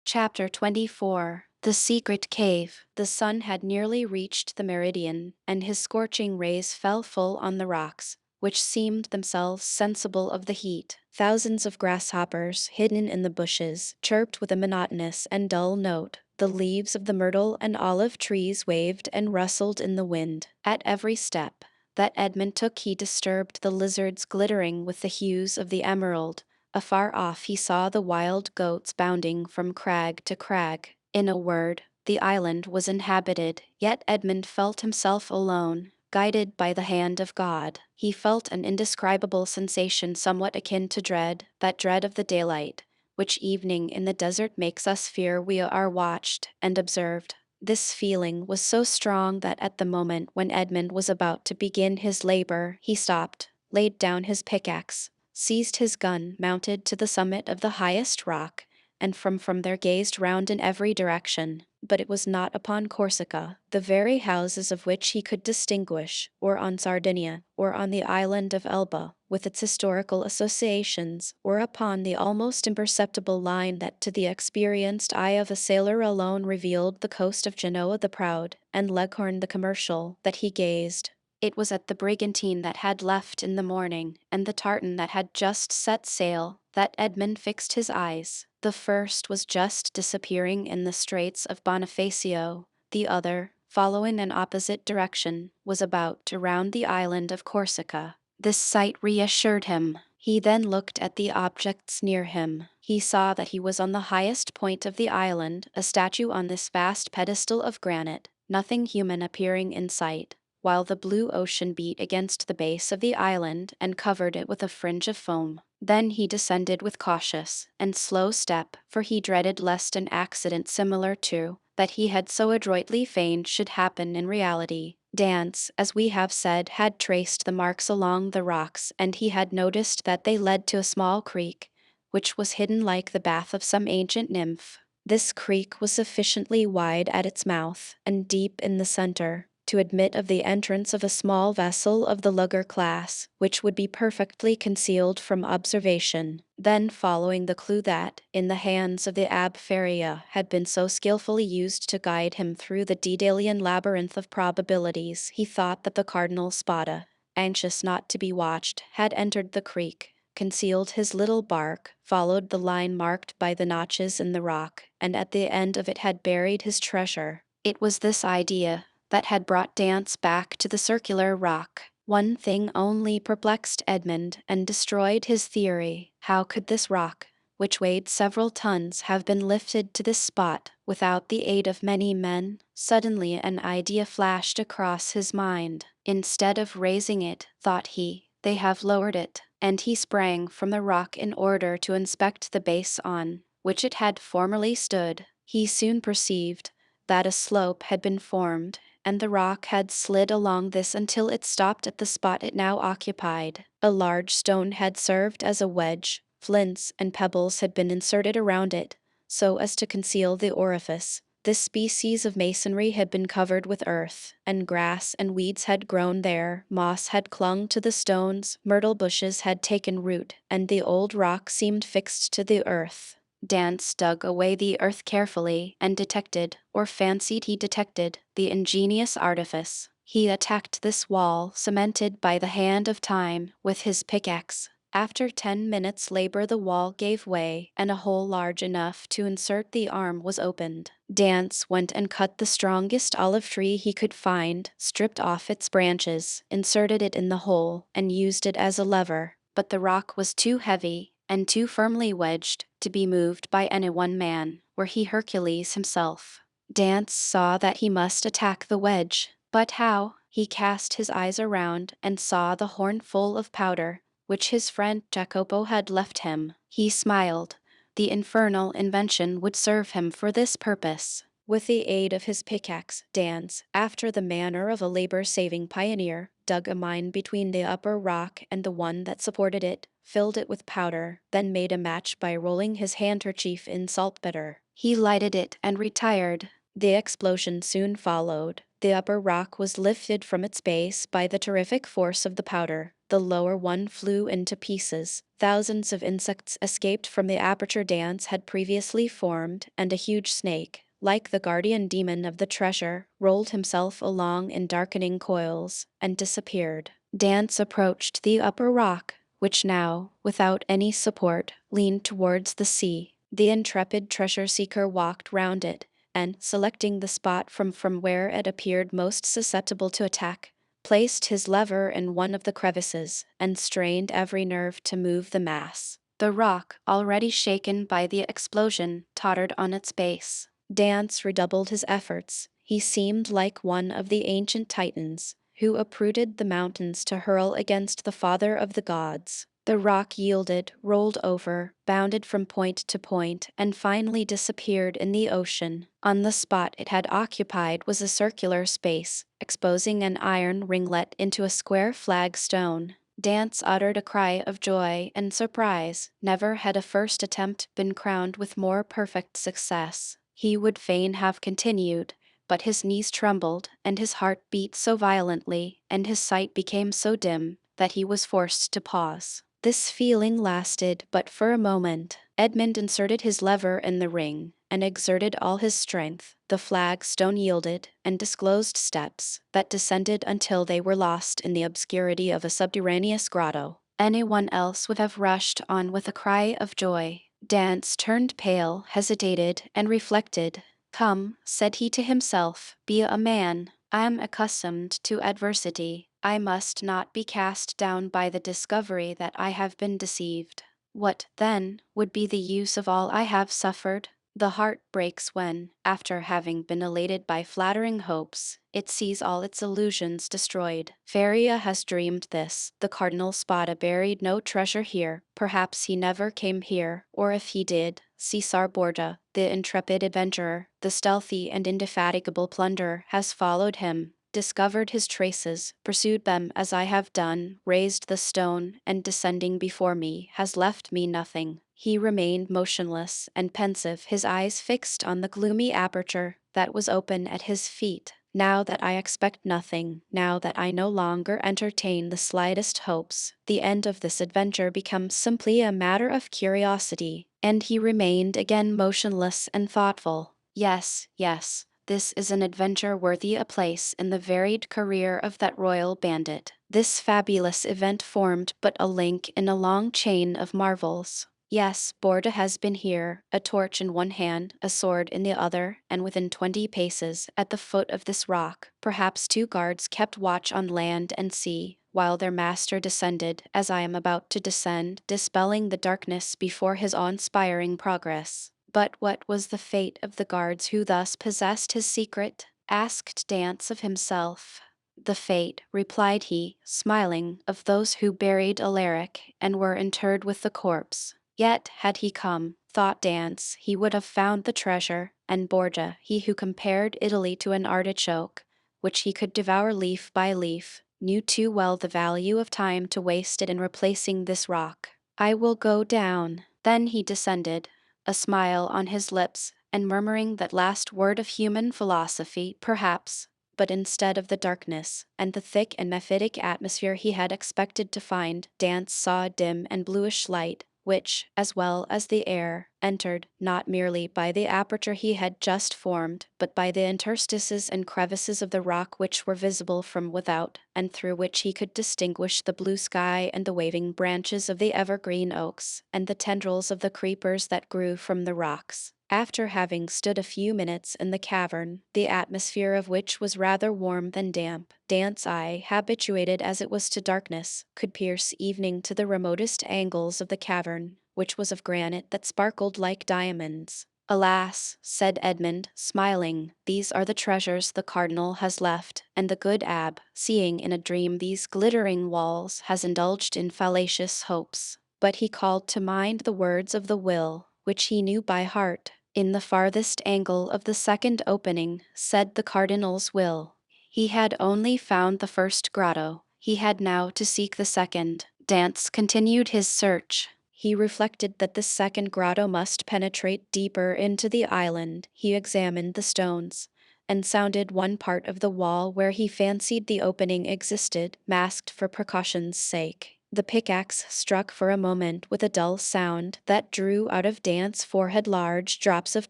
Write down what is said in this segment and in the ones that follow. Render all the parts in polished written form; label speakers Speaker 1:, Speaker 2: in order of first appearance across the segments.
Speaker 1: Chapter 24. The Secret Cave. The sun had nearly reached the meridian, and his scorching rays fell full on the rocks, which seemed themselves sensible of the heat. Thousands of grasshoppers, hidden in the bushes, chirped with a monotonous and dull note. The leaves of the myrtle and olive trees waved and rustled in the wind. At every step that Edmund took he disturbed the lizards glittering with the hues of the emerald. Afar off he saw the wild goats bounding from crag to crag. In a word, the island was inhabited, yet Edmund felt himself alone, guided by the hand of God. He felt an indescribable sensation somewhat akin to dread, that dread of the daylight, which evening in the desert makes us fear we are watched and observed. This feeling was so strong that at the moment when Edmund was about to begin his labor, he stopped, laid down his pickaxe, seized his gun, mounted to the summit of the highest rock, and from there gazed round in every direction. But it was not upon Corsica, the very houses of which he could distinguish, or on Sardinia, or on the island of Elba, with its historical associations, or upon the almost imperceptible line that to the experienced eye of a sailor alone revealed the coast of Genoa the proud, and Leghorn the commercial, that he gazed. It was at the brigantine that had left in the morning, and the tartan that had just set sail, that Edmund fixed his eyes. The first was just disappearing in the Straits of Bonifacio, the other, following an opposite direction, was about to round the island of Corsica. This sight reassured him. He then looked at the objects near him. He saw that he was on the highest point of the island, a statue on this vast pedestal of granite, nothing human appearing in sight, while the blue ocean beat against the base of the island and covered it with a fringe of foam. Then he descended with cautious and slow step, for he dreaded lest an accident similar to that he had so adroitly feigned should happen in reality. Dance, as we have said, had traced the marks along the rocks, and he had noticed that they led to a small creek, which was hidden like the bath of some ancient nymph. This creek was sufficiently wide at its mouth, and deep in the center, to admit of the entrance of a small vessel of the lugger class, which would be perfectly concealed from observation. Then, following the clue that, in the hands of the Abb Faria, had been so skillfully used to guide him through the Daedalian labyrinth of probabilities, he thought that the Cardinal Spada, anxious not to be watched, had entered the creek, concealed his little bark, followed the line marked by the notches in the rock, and at the end of it had buried his treasure. It was this idea that had brought Dance back to the circular rock. One thing only perplexed Edmund and destroyed his theory. How could this rock, which weighed several tons, have been lifted to this spot without the aid of many men? Suddenly an idea flashed across his mind. Instead of raising it, thought he, they have lowered it, and he sprang from the rock in order to inspect the base on which it had formerly stood. He soon perceived that a slope had been formed, and the rock had slid along this until it stopped at the spot it now occupied. A large stone had served as a wedge, flints and pebbles had been inserted around it, so as to conceal the orifice. This species of masonry had been covered with earth, and grass and weeds had grown there, moss had clung to the stones, myrtle bushes had taken root, and the old rock seemed fixed to the earth. Dance dug away the earth carefully, and detected, or fancied he detected, the ingenious artifice. He attacked this wall, cemented by the hand of time, with his pickaxe. After 10 minutes' labor the wall gave way, and a hole large enough to insert the arm was opened. Dance went and cut the strongest olive tree he could find, stripped off its branches, inserted it in the hole, and used it as a lever. But the rock was too heavy, and too firmly wedged, to be moved by any one man, were he Hercules himself. Dance saw that he must attack the wedge, but how? He cast his eyes around, and saw the horn full of powder, which his friend Jacopo had left him. He smiled. The infernal invention would serve him for this purpose. With the aid of his pickaxe, Dance, after the manner of a labor-saving pioneer, dug a mine between the upper rock and the one that supported it, filled it with powder, then made a match by rolling his handkerchief in saltpeter. He lighted it and retired. The explosion soon followed. The upper rock was lifted from its base by the terrific force of the powder. The lower one flew into pieces. Thousands of insects escaped from the aperture Dance had previously formed, and a huge snake, like the guardian demon of the treasure, rolled himself along in darkening coils and disappeared. Dance approached the upper rock, which now, without any support, leaned towards the sea. The intrepid treasure-seeker walked round it, and, selecting the spot from where it appeared most susceptible to attack, placed his lever in one of the crevices, and strained every nerve to move the mass. The rock, already shaken by the explosion, tottered on its base. Dance redoubled his efforts. He seemed like one of the ancient Titans, who uprooted the mountains to hurl against the father of the gods. The rock yielded, rolled over, bounded from point to point, and finally disappeared in the ocean. On the spot it had occupied was a circular space, exposing an iron ringlet into a square flagstone. Dance uttered a cry of joy and surprise. Never had a first attempt been crowned with more perfect success. He would fain have continued, but his knees trembled, and his heart beat so violently, and his sight became so dim, that he was forced to pause. This feeling lasted but for a moment. Edmund inserted his lever in the ring, and exerted all his strength. The flagstone yielded, and disclosed steps that descended until they were lost in the obscurity of a subterraneous grotto. Anyone else would have rushed on with a cry of joy. Dance turned pale, hesitated, and reflected. "Come," said he to himself, "be a man. I am accustomed to adversity. I must not be cast down by the discovery that I have been deceived. What, then, would be the use of all I have suffered? The heart breaks when, after having been elated by flattering hopes, it sees all its illusions destroyed. Feria has dreamed this. The Cardinal Spada buried no treasure here. Perhaps he never came here, or if he did, Cesar Borgia, the intrepid adventurer, the stealthy and indefatigable plunderer, has followed him, discovered his traces, pursued them as I have done, raised the stone, and descending before me, has left me nothing." He remained motionless and pensive, his eyes fixed on the gloomy aperture that was open at his feet. "Now that I expect nothing, now that I no longer entertain the slightest hopes, the end of this adventure becomes simply a matter of curiosity." And he remained again motionless and thoughtful. Yes, yes, this is an adventure worthy a place in the varied career of that royal bandit. This fabulous event formed but a link in a long chain of marvels. Yes, Borgia has been here, a torch in one hand, a sword in the other, and within 20 paces, at the foot of this rock, perhaps 2 guards kept watch on land and sea, while their master descended, as I am about to descend, dispelling the darkness before his awe-inspiring progress. But what was the fate of the guards who thus possessed his secret? Asked Dance of himself. "The fate," replied he, smiling, "of those who buried Alaric, and were interred with the corpse." Yet, had he come, thought Dance, he would have found the treasure, and Borgia, he who compared Italy to an artichoke, which he could devour leaf by leaf, knew too well the value of time to waste it in replacing this rock. "I will go down." Then he descended, a smile on his lips, and murmuring that last word of human philosophy, perhaps, but instead of the darkness and the thick and mephitic atmosphere he had expected to find, Dance saw a dim and bluish light, which, as well as the air, entered, not merely by the aperture he had just formed, but by the interstices and crevices of the rock which were visible from without, and through which he could distinguish the blue sky and the waving branches of the evergreen oaks, and the tendrils of the creepers that grew from the rocks. After having stood a few minutes in the cavern, the atmosphere of which was rather warm than damp, Dance's eye, habituated as it was to darkness, could pierce evening to the remotest angles of the cavern, which was of granite that sparkled like diamonds. "Alas," said Edmund, smiling, "these are the treasures the cardinal has left, and the good abbe, seeing in a dream these glittering walls, has indulged in fallacious hopes." But he called to mind the words of the will, which he knew by heart. In the farthest angle of the second opening, said the cardinal's will. He had only found the first grotto. He had now to seek the second. Dance continued his search. He reflected that the second grotto must penetrate deeper into the island. He examined the stones. and sounded one part of the wall where he fancied the opening existed, masked for precaution's sake. The pickaxe struck for a moment with a dull sound that drew out of Dan's forehead large drops of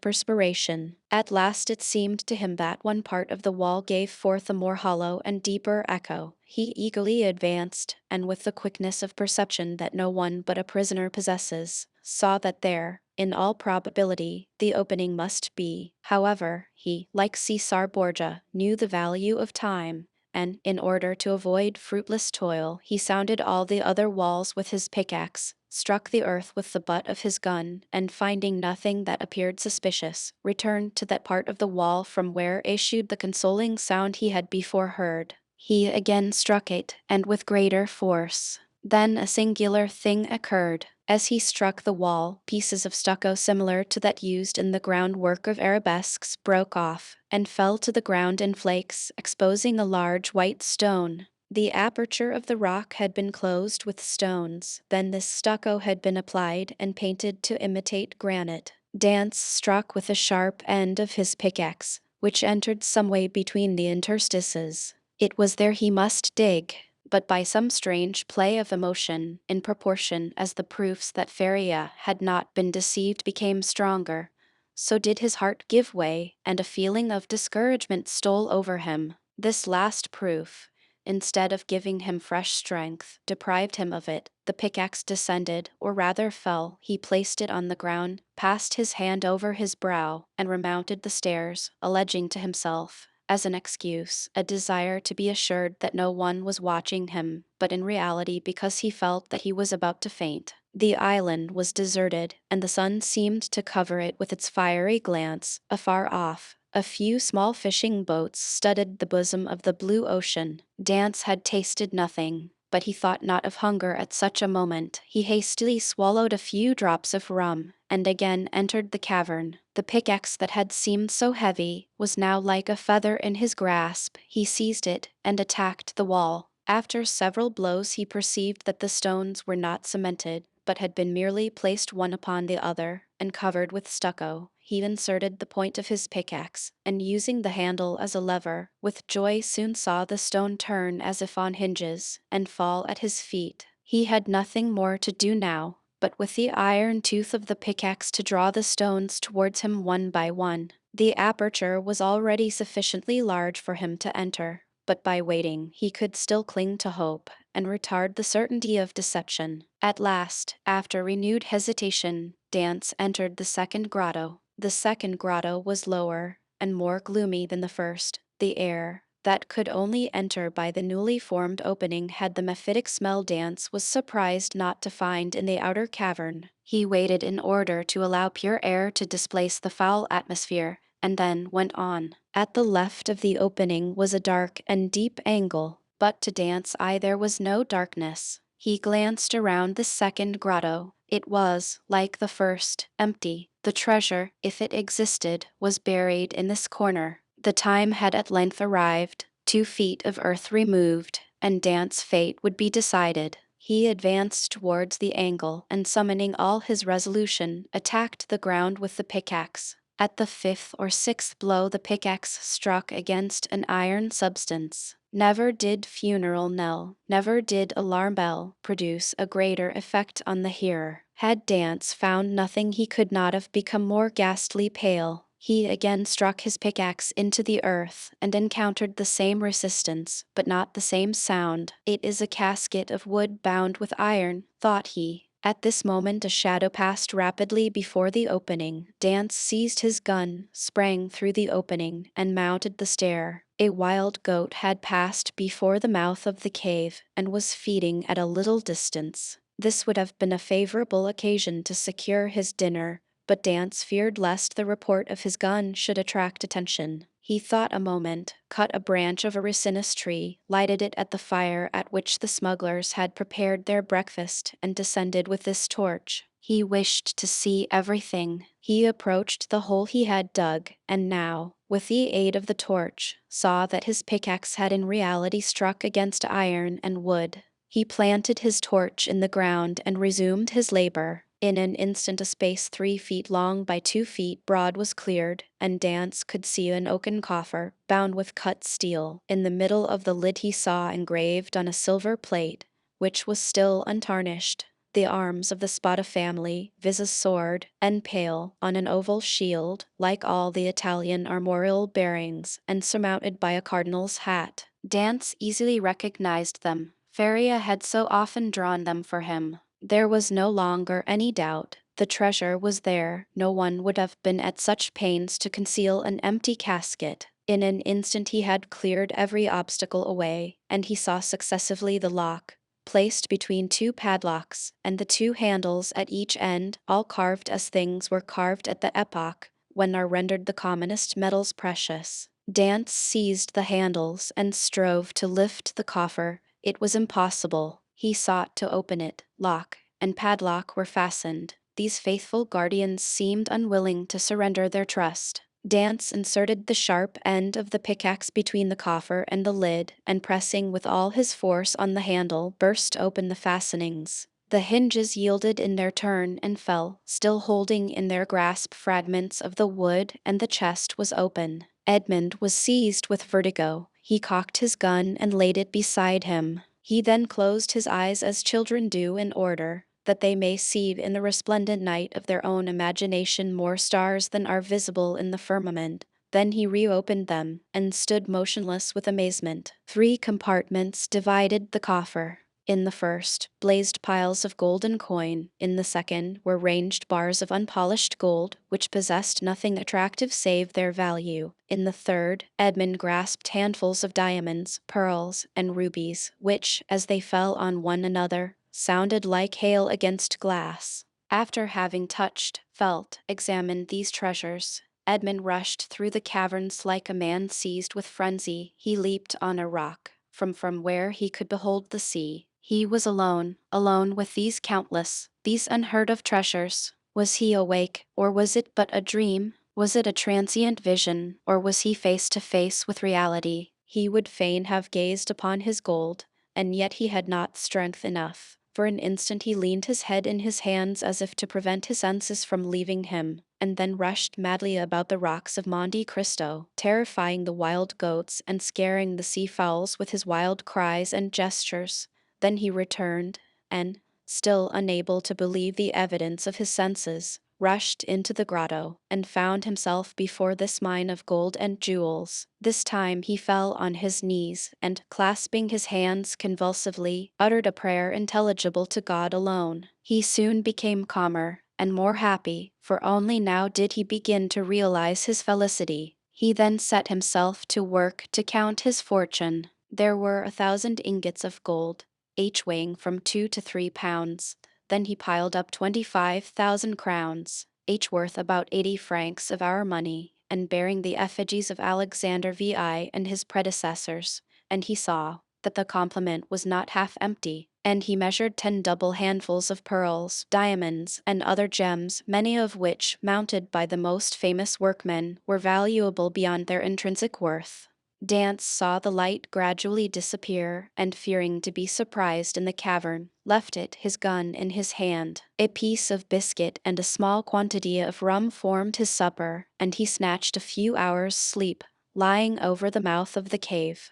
Speaker 1: perspiration. At last it seemed to him that one part of the wall gave forth a more hollow and deeper echo. He eagerly advanced, and with the quickness of perception that no one but a prisoner possesses, saw that there, in all probability, the opening must be. However, he, like Caesar Borgia, knew the value of time, and, in order to avoid fruitless toil, he sounded all the other walls with his pickaxe, struck the earth with the butt of his gun, and finding nothing that appeared suspicious, returned to that part of the wall from where issued the consoling sound he had before heard. He again struck it, and with greater force. Then a singular thing occurred. As he struck the wall, pieces of stucco similar to that used in the groundwork of arabesques broke off, and fell to the ground in flakes, exposing a large white stone. The aperture of the rock had been closed with stones. Then this stucco had been applied and painted to imitate granite. Dance struck with the sharp end of his pickaxe, which entered some way between the interstices. It was there he must dig, but by some strange play of emotion, in proportion as the proofs that Feria had not been deceived became stronger, so did his heart give way, and a feeling of discouragement stole over him. This last proof, instead of giving him fresh strength, deprived him of it. The pickaxe descended, or rather fell. He placed it on the ground, passed his hand over his brow, and remounted the stairs, alleging to himself, as an excuse, a desire to be assured that no one was watching him, but in reality because he felt that he was about to faint. The island was deserted, and the sun seemed to cover it with its fiery glance. Afar off, a few small fishing boats studded the bosom of the blue ocean. Dance had tasted nothing, but he thought not of hunger at such a moment. He hastily swallowed a few drops of rum, and again entered the cavern. The pickaxe that had seemed so heavy was now like a feather in his grasp. He seized it and attacked the wall. After several blows he perceived that the stones were not cemented, but had been merely placed one upon the other, and covered with stucco. He inserted the point of his pickaxe, and using the handle as a lever, with joy soon saw the stone turn as if on hinges, and fall at his feet. He had nothing more to do now, but with the iron tooth of the pickaxe to draw the stones towards him one by one. The aperture was already sufficiently large for him to enter, but by waiting he could still cling to hope, and retard the certainty of deception. At last, after renewed hesitation, Dance entered the second grotto. The second grotto was lower, and more gloomy than the first. The air, that could only enter by the newly formed opening had the mephitic smell Dance was surprised not to find in the outer cavern. He waited in order to allow pure air to displace the foul atmosphere, and then went on. At the left of the opening was a dark and deep angle, but to Dance's eye there was no darkness. He glanced around the second grotto. It was, like the first, empty. The treasure, if it existed, was buried in this corner. The time had at length arrived, 2 feet of earth removed, and Dance's fate would be decided. He advanced towards the angle, and summoning all his resolution, attacked the ground with the pickaxe. At the 5th or 6th blow the pickaxe struck against an iron substance. Never did funeral knell, never did alarm bell, produce a greater effect on the hearer. Had Dance found nothing he could not have become more ghastly pale. He again struck his pickaxe into the earth, and encountered the same resistance, but not the same sound. It is a casket of wood bound with iron, thought he. At this moment a shadow passed rapidly before the opening. Dance seized his gun, sprang through the opening, and mounted the stair. A wild goat had passed before the mouth of the cave, and was feeding at a little distance. This would have been a favorable occasion to secure his dinner, but Dance feared lest the report of his gun should attract attention. He thought a moment, cut a branch of a ricinus tree, lighted it at the fire at which the smugglers had prepared their breakfast, and descended with this torch. He wished to see everything. He approached the hole he had dug, and now, with the aid of the torch, saw that his pickaxe had in reality struck against iron and wood. He planted his torch in the ground and resumed his labor. In an instant a space 3 feet long by 2 feet broad was cleared, and Dance could see an oaken coffer, bound with cut steel. In the middle of the lid he saw engraved on a silver plate, which was still untarnished, the arms of the Spada family, viz. A sword and pale, on an oval shield, like all the Italian armorial bearings, and surmounted by a cardinal's hat. Dance easily recognized them. Feria had so often drawn them for him. There was no longer any doubt. The treasure was there. No one would have been at such pains to conceal an empty casket. In an instant he had cleared every obstacle away, and he saw successively the lock, placed between two padlocks, and the two handles at each end, all carved as things were carved at the epoch when are rendered the commonest metals precious. Dance seized the handles and strove to lift the coffer. It was impossible. He sought to open it. Lock and padlock were fastened. These faithful guardians seemed unwilling to surrender their trust. Dance inserted the sharp end of the pickaxe between the coffer and the lid, and pressing with all his force on the handle, burst open the fastenings. The hinges yielded in their turn and fell, still holding in their grasp fragments of the wood, and the chest was open. Edmund was seized with vertigo. He cocked his gun and laid it beside him. He then closed his eyes as children do in order that they may see in the resplendent night of their own imagination more stars than are visible in the firmament. Then he reopened them, and stood motionless with amazement. 3 compartments divided the coffer. In the first, blazed piles of golden coin. In the second were ranged bars of unpolished gold, which possessed nothing attractive save their value. In the third, Edmund grasped handfuls of diamonds, pearls, and rubies, which, as they fell on one another, sounded like hail against glass. After having touched, felt, examined these treasures, Edmund rushed through the caverns like a man seized with frenzy. He leaped on a rock, from where he could behold the sea. He was alone with these countless, these unheard of treasures. Was he awake, or was it but a dream? Was it a transient vision, or was he face to face with reality? He would fain have gazed upon his gold, and yet he had not strength enough. For an instant he leaned his head in his hands as if to prevent his senses from leaving him, and then rushed madly about the rocks of Monte Cristo, terrifying the wild goats and scaring the sea fowls with his wild cries and gestures. Then he returned, and, still unable to believe the evidence of his senses, rushed into the grotto, and found himself before this mine of gold and jewels. This time he fell on his knees, and, clasping his hands convulsively, uttered a prayer intelligible to God alone. He soon became calmer and more happy, for only now did he begin to realize his felicity. He then set himself to work to count his fortune. There were 1,000 ingots of gold, each weighing from 2 to 3 pounds. Then he piled up 25,000 crowns, each worth about 80 francs of our money, and bearing the effigies of Alexandre VI and his predecessors, and he saw that the complement was not half empty, and he measured 10 double handfuls of pearls, diamonds, and other gems, many of which, mounted by the most famous workmen, were valuable beyond their intrinsic worth. Dance saw the light gradually disappear, and fearing to be surprised in the cavern, left it, his gun in his hand. A piece of biscuit and a small quantity of rum formed his supper, and he snatched a few hours' sleep, lying over the mouth of the cave.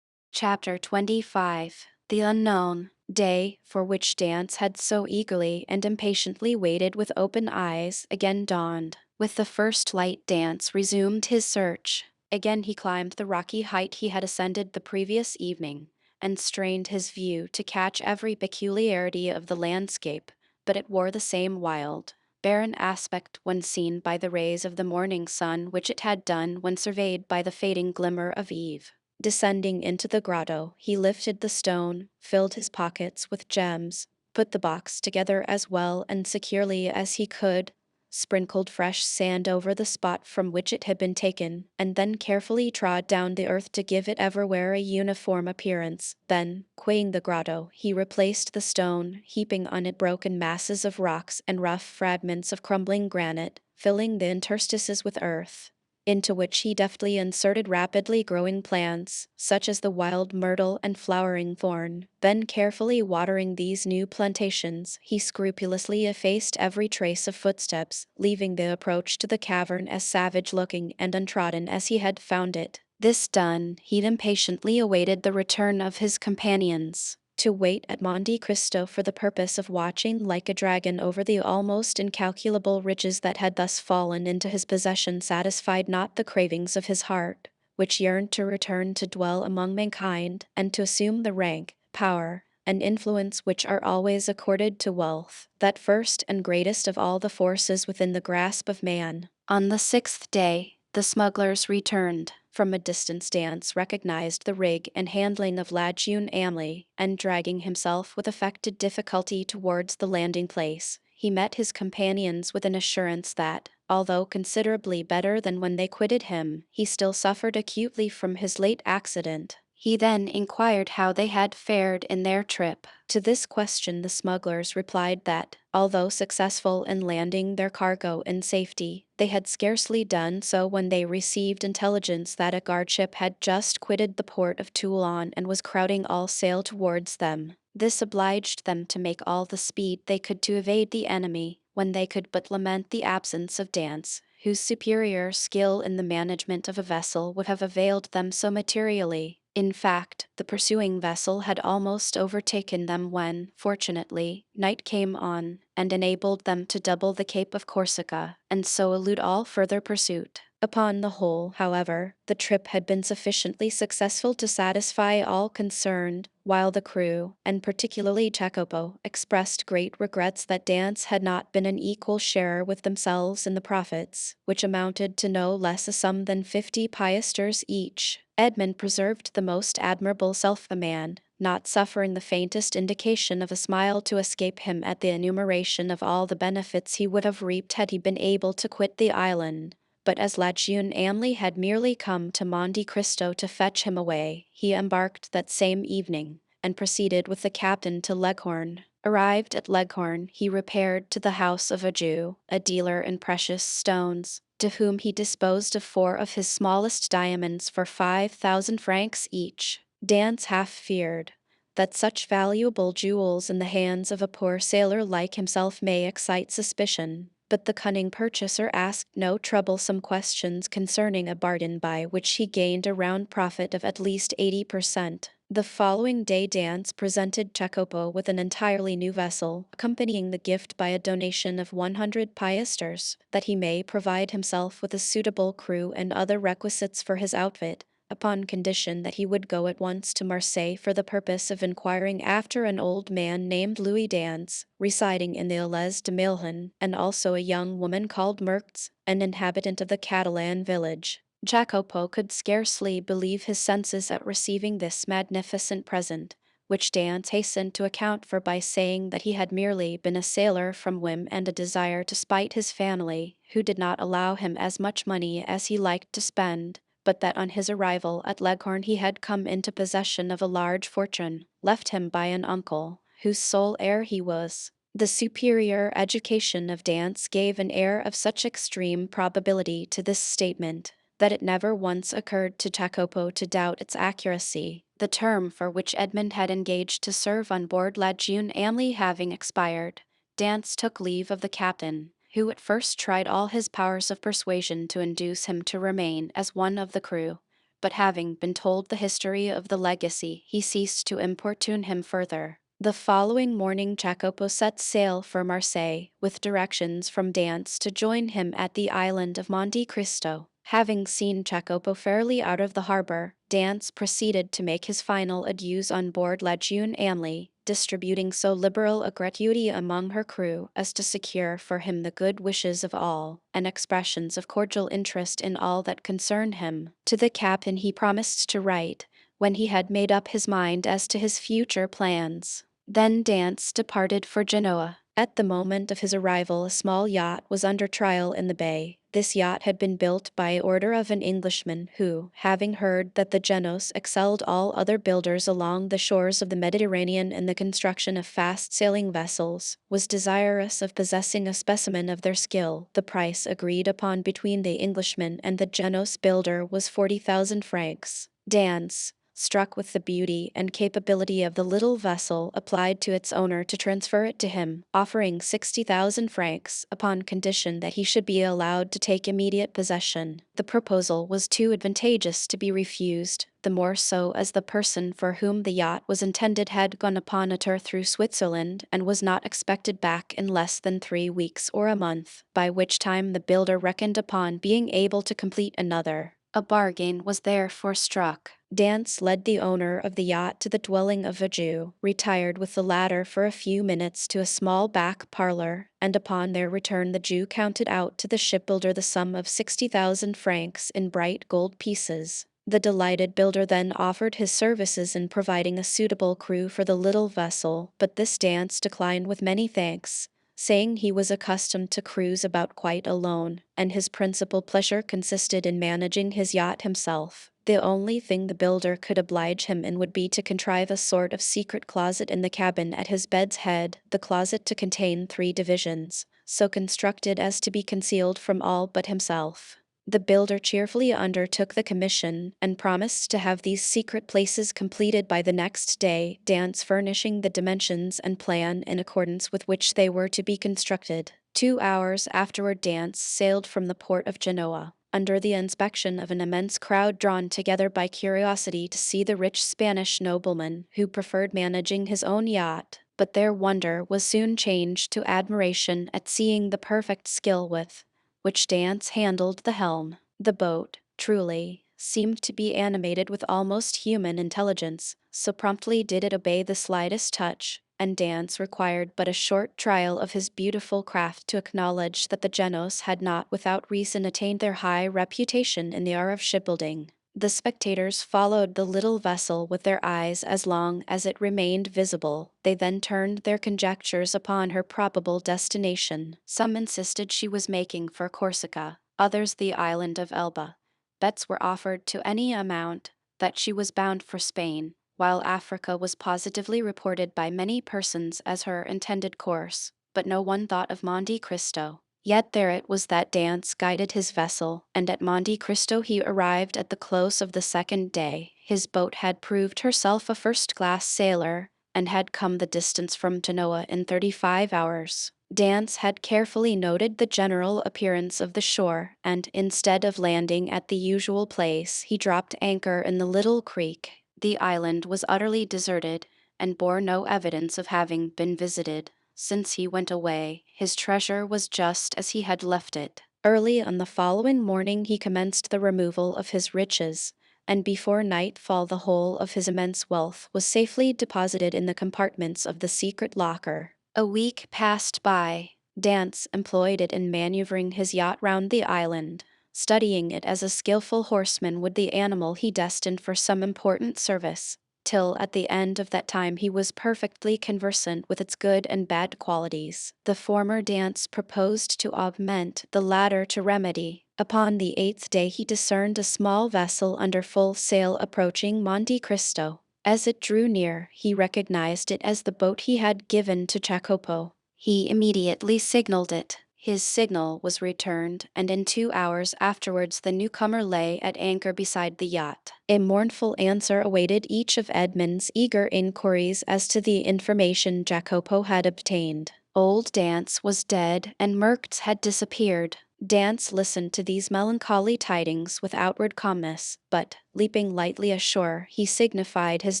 Speaker 1: Chapter 25. The Unknown. Day, for which Dance had so eagerly and impatiently waited with open eyes, again dawned. With the first light Dance resumed his search. Again he climbed the rocky height he had ascended the previous evening, and strained his view to catch every peculiarity of the landscape, but it wore the same wild, barren aspect when seen by the rays of the morning sun which it had done when surveyed by the fading glimmer of eve. Descending into the grotto, he lifted the stone, filled his pockets with gems, put the box together as well and securely as he could, sprinkled fresh sand over the spot from which it had been taken, and then carefully trod down the earth to give it everywhere a uniform appearance. Then, quaying the grotto, he replaced the stone, heaping on it broken masses of rocks and rough fragments of crumbling granite, filling the interstices with earth. into which he deftly inserted rapidly growing plants, such as the wild myrtle and flowering thorn. Then, carefully watering these new plantations, he scrupulously effaced every trace of footsteps, leaving the approach to the cavern as savage-looking and untrodden as he had found it. This done, he impatiently awaited the return of his companions. To wait at Monte Cristo for the purpose of watching like a dragon over the almost incalculable riches that had thus fallen into his possession satisfied not the cravings of his heart, which yearned to return to dwell among mankind, and to assume the rank, power, and influence which are always accorded to wealth, that first and greatest of all the forces within the grasp of man. On the 6th day, the smugglers returned. From a distance Dance recognized the rig and handling of Lejeune Amley, and dragging himself with affected difficulty towards the landing place, he met his companions with an assurance that, although considerably better than when they quitted him, he still suffered acutely from his late accident. He then inquired how they had fared in their trip. To this question the smugglers replied that, although successful in landing their cargo in safety, they had scarcely done so when they received intelligence that a guardship had just quitted the port of Toulon and was crowding all sail towards them. This obliged them to make all the speed they could to evade the enemy, when they could but lament the absence of Dance, whose superior skill in the management of a vessel would have availed them so materially. In fact, the pursuing vessel had almost overtaken them when, fortunately, night came on, and enabled them to double the Cape of Corsica, and so elude all further pursuit. Upon the whole, however, the trip had been sufficiently successful to satisfy all concerned, while the crew, and particularly Jacopo, expressed great regrets that Dance had not been an equal sharer with themselves in the profits, which amounted to no less a sum than 50 piasters each. Edmund preserved the most admirable self-command, not suffering the faintest indication of a smile to escape him at the enumeration of all the benefits he would have reaped had he been able to quit the island. But as Lejeune Amley had merely come to Monte Cristo to fetch him away, he embarked that same evening, and proceeded with the captain to Leghorn. Arrived at Leghorn, he repaired to the house of a Jew, a dealer in precious stones, to whom he disposed of 4 of his smallest diamonds for 5,000 francs each. Dance half feared that such valuable jewels in the hands of a poor sailor like himself may excite suspicion, but the cunning purchaser asked no troublesome questions concerning a bargain by which he gained a round profit of at least 80%. The following day Dance presented Jacopo with an entirely new vessel, accompanying the gift by a donation of 100 piasters, that he may provide himself with a suitable crew and other requisites for his outfit, upon condition that he would go at once to Marseille for the purpose of inquiring after an old man named Louis Dance, residing in the Îles de Milhan, and also a young woman called Mertz, an inhabitant of the Catalan village. Jacopo could scarcely believe his senses at receiving this magnificent present, which Dance hastened to account for by saying that he had merely been a sailor from whim and a desire to spite his family, who did not allow him as much money as he liked to spend, but that on his arrival at Leghorn he had come into possession of a large fortune, left him by an uncle, whose sole heir he was. The superior education of Dance gave an air of such extreme probability to this statement, that it never once occurred to Jacopo to doubt its accuracy. The term for which Edmund had engaged to serve on board Lejeune Amley having expired, Dance took leave of the captain, who at first tried all his powers of persuasion to induce him to remain as one of the crew, but having been told the history of the legacy, he ceased to importune him further. The following morning Jacopo set sail for Marseille, with directions from Dance to join him at the island of Monte Cristo. Having seen Jacopo fairly out of the harbor, Dance proceeded to make his final adieus on board Lejeune Amley, distributing so liberal a gratuity among her crew as to secure for him the good wishes of all, and expressions of cordial interest in all that concerned him. To the captain he promised to write, when he had made up his mind as to his future plans. Then Dance departed for Genoa. At the moment of his arrival a small yacht was under trial in the bay, This yacht had been built by order of an Englishman who, having heard that the Genoese excelled all other builders along the shores of the Mediterranean in the construction of fast-sailing vessels, was desirous of possessing a specimen of their skill. The price agreed upon between the Englishman and the Genoese builder was 40,000 francs. Dance, struck with the beauty and capability of the little vessel, applied to its owner to transfer it to him, offering 60,000 francs upon condition that he should be allowed to take immediate possession. The proposal was too advantageous to be refused, the more so as the person for whom the yacht was intended had gone upon a tour through Switzerland and was not expected back in less than 3 weeks or a month, by which time the builder reckoned upon being able to complete another. A bargain was therefore struck. Dance led the owner of the yacht to the dwelling of a Jew, retired with the latter for a few minutes to a small back parlor, and upon their return the Jew counted out to the shipbuilder the sum of 60,000 francs in bright gold pieces. The delighted builder then offered his services in providing a suitable crew for the little vessel, but this Dance declined with many thanks, saying he was accustomed to cruise about quite alone, and his principal pleasure consisted in managing his yacht himself. The only thing the builder could oblige him in would be to contrive a sort of secret closet in the cabin at his bed's head, the closet to contain 3 divisions, so constructed as to be concealed from all but himself. The builder cheerfully undertook the commission, and promised to have these secret places completed by the next day, Dance furnishing the dimensions and plan in accordance with which they were to be constructed. 2 hours afterward Dance sailed from the port of Genoa, under the inspection of an immense crowd drawn together by curiosity to see the rich Spanish nobleman, who preferred managing his own yacht, but their wonder was soon changed to admiration at seeing the perfect skill with which Dance handled the helm. The boat, truly, seemed to be animated with almost human intelligence, so promptly did it obey the slightest touch, and Dance required but a short trial of his beautiful craft to acknowledge that the Genoese had not without reason attained their high reputation in the art of shipbuilding. The spectators followed the little vessel with their eyes as long as it remained visible. They then turned their conjectures upon her probable destination. Some insisted she was making for Corsica, others the island of Elba. Bets were offered to any amount that she was bound for Spain, while Africa was positively reported by many persons as her intended course, but no one thought of Monte Cristo. Yet there it was that Dance guided his vessel, and at Monte Cristo he arrived at the close of the second day. His boat had proved herself a first-class sailor, and had come the distance from Genoa in 35 hours. Dance had carefully noted the general appearance of the shore, and instead of landing at the usual place, he dropped anchor in the little creek. The island was utterly deserted, and bore no evidence of having been visited. Since he went away, his treasure was just as he had left it. Early on the following morning he commenced the removal of his riches, and before nightfall the whole of his immense wealth was safely deposited in the compartments of the secret locker. A week passed by. Dance employed it in maneuvering his yacht round the island, studying it as a skillful horseman would the animal he destined for some important service, till at the end of that time he was perfectly conversant with its good and bad qualities. The former Dance proposed to augment, the latter to remedy. Upon the 8th day he discerned a small vessel under full sail approaching Monte Cristo. As it drew near, he recognized it as the boat he had given to Jacopo. He immediately signaled it. His signal was returned, and in 2 hours afterwards the newcomer lay at anchor beside the yacht. A mournful answer awaited each of Edmund's eager inquiries as to the information Jacopo had obtained. Old Dance was dead, and Merktz had disappeared. Dance listened to these melancholy tidings with outward calmness, but, leaping lightly ashore, he signified his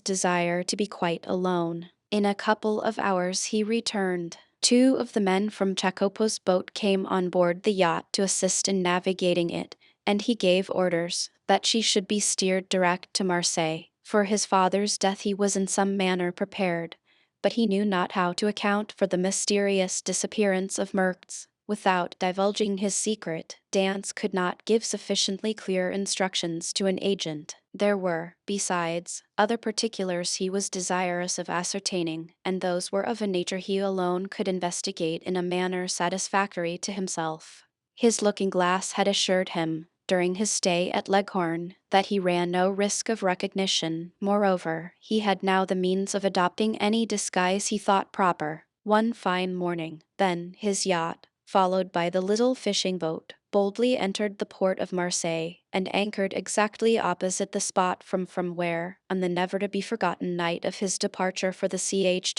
Speaker 1: desire to be quite alone. In a couple of hours he returned. 2 of the men from Jacopo's boat came on board the yacht to assist in navigating it, and he gave orders that she should be steered direct to Marseille. For his father's death he was in some manner prepared, but he knew not how to account for the mysterious disappearance of Merktz. Without divulging his secret, Dance could not give sufficiently clear instructions to an agent. There were, besides, other particulars he was desirous of ascertaining, and those were of a nature he alone could investigate in a manner satisfactory to himself. His looking-glass had assured him, during his stay at Leghorn, that he ran no risk of recognition. Moreover, he had now the means of adopting any disguise he thought proper. One fine morning, then, his yacht, followed by the little fishing boat, boldly entered the port of Marseille, and anchored exactly opposite the spot from where, on the never-to-be-forgotten night of his departure for the Ch.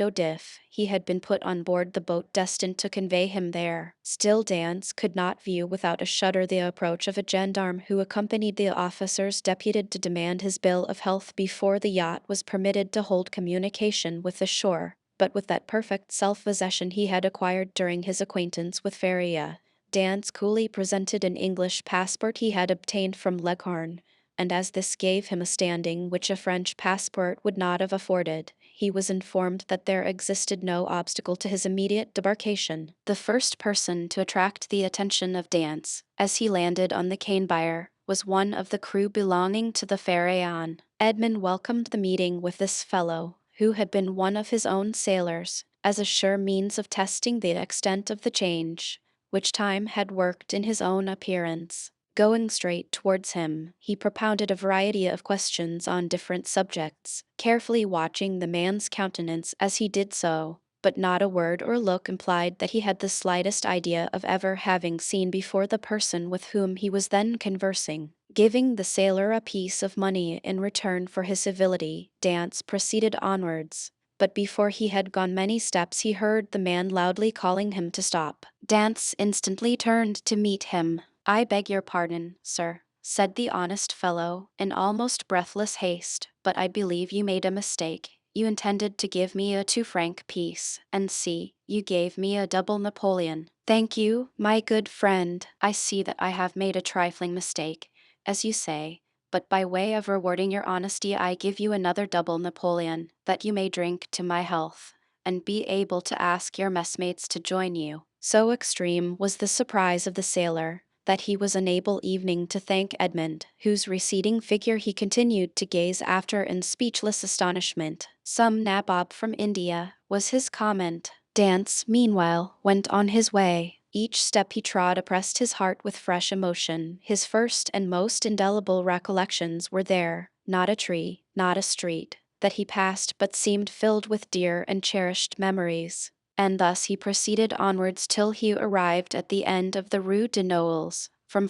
Speaker 1: he had been put on board the boat destined to convey him there. Still Dance could not view without a shudder the approach of a gendarme who accompanied the officers deputed to demand his bill of health before the yacht was permitted to hold communication with the shore. But with that perfect self-possession he had acquired during his acquaintance with Feria, Dance coolly presented an English passport he had obtained from Leghorn, and as this gave him a standing which a French passport would not have afforded, he was informed that there existed no obstacle to his immediate debarkation. The first person to attract the attention of Dance, as he landed on the Canebier, was one of the crew belonging to the Pharaon. Edmund welcomed the meeting with this fellow, who had been one of his own sailors, as a sure means of testing the extent of the change which time had worked in his own appearance. Going straight towards him, he propounded a variety of questions on different subjects, carefully watching the man's countenance as he did so, but not a word or look implied that he had the slightest idea of ever having seen before the person with whom he was then conversing. Giving the sailor a piece of money in return for his civility, Dance proceeded onwards. But before he had gone many steps he heard the man loudly calling him to stop. Dance instantly turned to meet him. "I beg your pardon, sir," said the honest fellow, in almost breathless haste, "but I believe you made a mistake. You intended to give me a 2-franc piece, and see, you gave me a double Napoleon." "Thank you, my good friend. I see that I have made a trifling mistake, as you say, but by way of rewarding your honesty I give you another double Napoleon, that you may drink to my health, and be able to ask your messmates to join you." So extreme was the surprise of the sailor, that he was unable even to thank Edmund, whose receding figure he continued to gaze after in speechless astonishment. "Some nabob from India," was his comment. Dance, meanwhile, went on his way. Each step he trod oppressed his heart with fresh emotion. His first and most indelible recollections were there, not a tree, not a street, that he passed but seemed filled with dear and cherished memories. And thus he proceeded onwards till he arrived at the end of the Rue de Noailles, from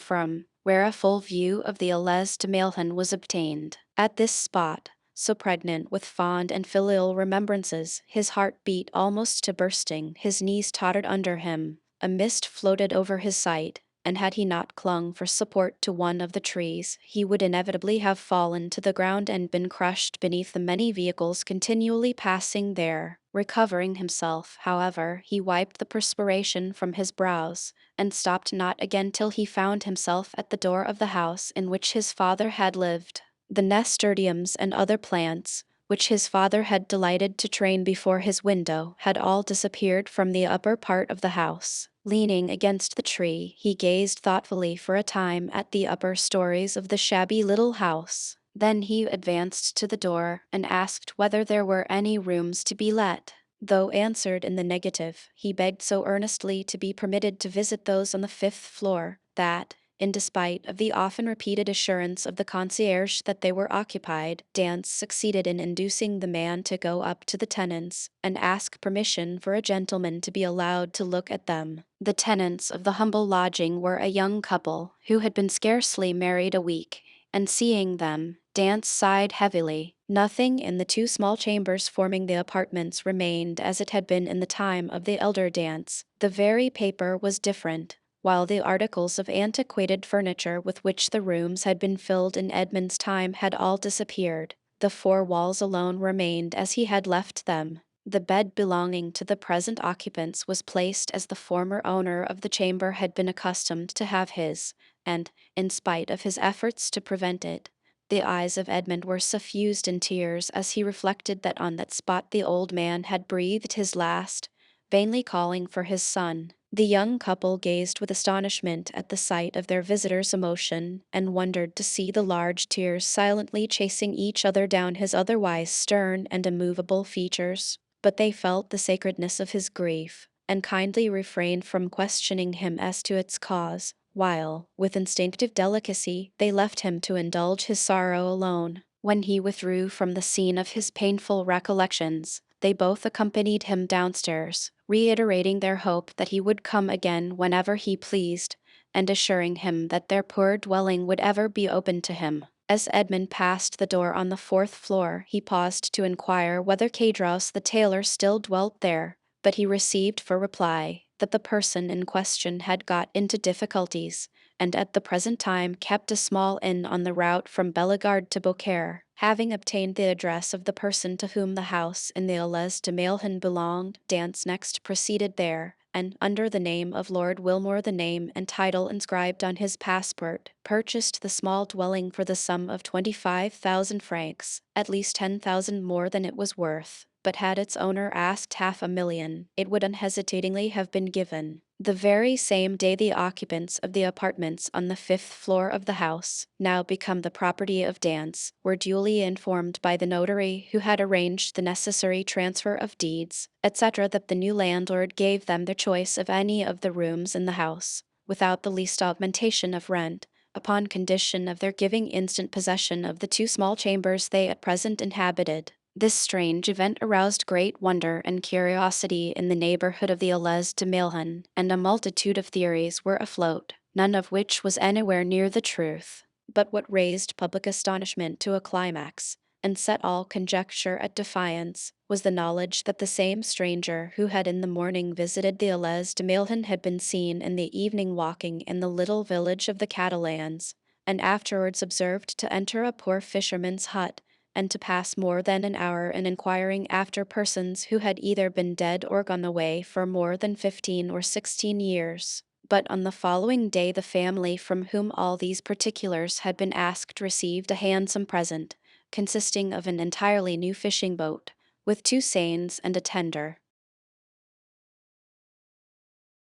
Speaker 1: where a full view of the Allées de Mailhan was obtained. At this spot, so pregnant with fond and filial remembrances, his heart beat almost to bursting, his knees tottered under him, a mist floated over his sight, and had he not clung for support to one of the trees, he would inevitably have fallen to the ground and been crushed beneath the many vehicles continually passing there. Recovering himself, however, he wiped the perspiration from his brows, and stopped not again till he found himself at the door of the house in which his father had lived. The nasturtiums and other plants, which his father had delighted to train before his window, had all disappeared from the upper part of the house. Leaning against the tree, he gazed thoughtfully for a time at the upper stories of the shabby little house. Then he advanced to the door and asked whether there were any rooms to be let. Though answered in the negative, he begged so earnestly to be permitted to visit those on the 5th floor, that, in despite of the often repeated assurance of the concierge that they were occupied, Dance succeeded in inducing the man to go up to the tenants and ask permission for a gentleman to be allowed to look at them. The tenants of the humble lodging were a young couple who had been scarcely married a week, and seeing them, Dance sighed heavily. Nothing in the 2 small chambers forming the apartments remained as it had been in the time of the elder Dance. The very paper was different, while the articles of antiquated furniture with which the rooms had been filled in Edmund's time had all disappeared. The 4 walls alone remained as he had left them. The bed belonging to the present occupants was placed as the former owner of the chamber had been accustomed to have his, and, in spite of his efforts to prevent it, the eyes of Edmund were suffused in tears as he reflected that on that spot the old man had breathed his last, vainly calling for his son. The young couple gazed with astonishment at the sight of their visitor's emotion, and wondered to see the large tears silently chasing each other down his otherwise stern and immovable features. But they felt the sacredness of his grief, and kindly refrained from questioning him as to its cause, while, with instinctive delicacy, they left him to indulge his sorrow alone. When he withdrew from the scene of his painful recollections, they both accompanied him downstairs, reiterating their hope that he would come again whenever he pleased, and assuring him that their poor dwelling would ever be open to him. As Edmund passed the door on the 4th floor, he paused to inquire whether Cadros the tailor still dwelt there, but he received for reply that the person in question had got into difficulties, and at the present time kept a small inn on the route from Bellegarde to Beaucaire. Having obtained the address of the person to whom the house in the Allées de Mailhan belonged, Dance next proceeded there, and, under the name of Lord Wilmore, the name and title inscribed on his passport, purchased the small dwelling for the sum of 25,000 francs, at least 10,000 more than it was worth. But had its owner asked 500,000, it would unhesitatingly have been given. The very same day the occupants of the apartments on the 5th floor of the house, now become the property of Dance, were duly informed by the notary who had arranged the necessary transfer of deeds, etc., that the new landlord gave them their choice of any of the rooms in the house, without the least augmentation of rent, upon condition of their giving instant possession of the 2 small chambers they at present inhabited. This strange event aroused great wonder and curiosity in the neighborhood of the Allées de Mailhan, and a multitude of theories were afloat, none of which was anywhere near the truth. But what raised public astonishment to a climax, and set all conjecture at defiance, was the knowledge that the same stranger who had in the morning visited the Allées de Mailhan had been seen in the evening walking in the little village of the Catalans, and afterwards observed to enter a poor fisherman's hut, and to pass more than an hour in inquiring after persons who had either been dead or gone away for more than 15 or 16 years. But on the following day the family from whom all these particulars had been asked received a handsome present, consisting of an entirely new fishing boat, with 2 seines and a tender.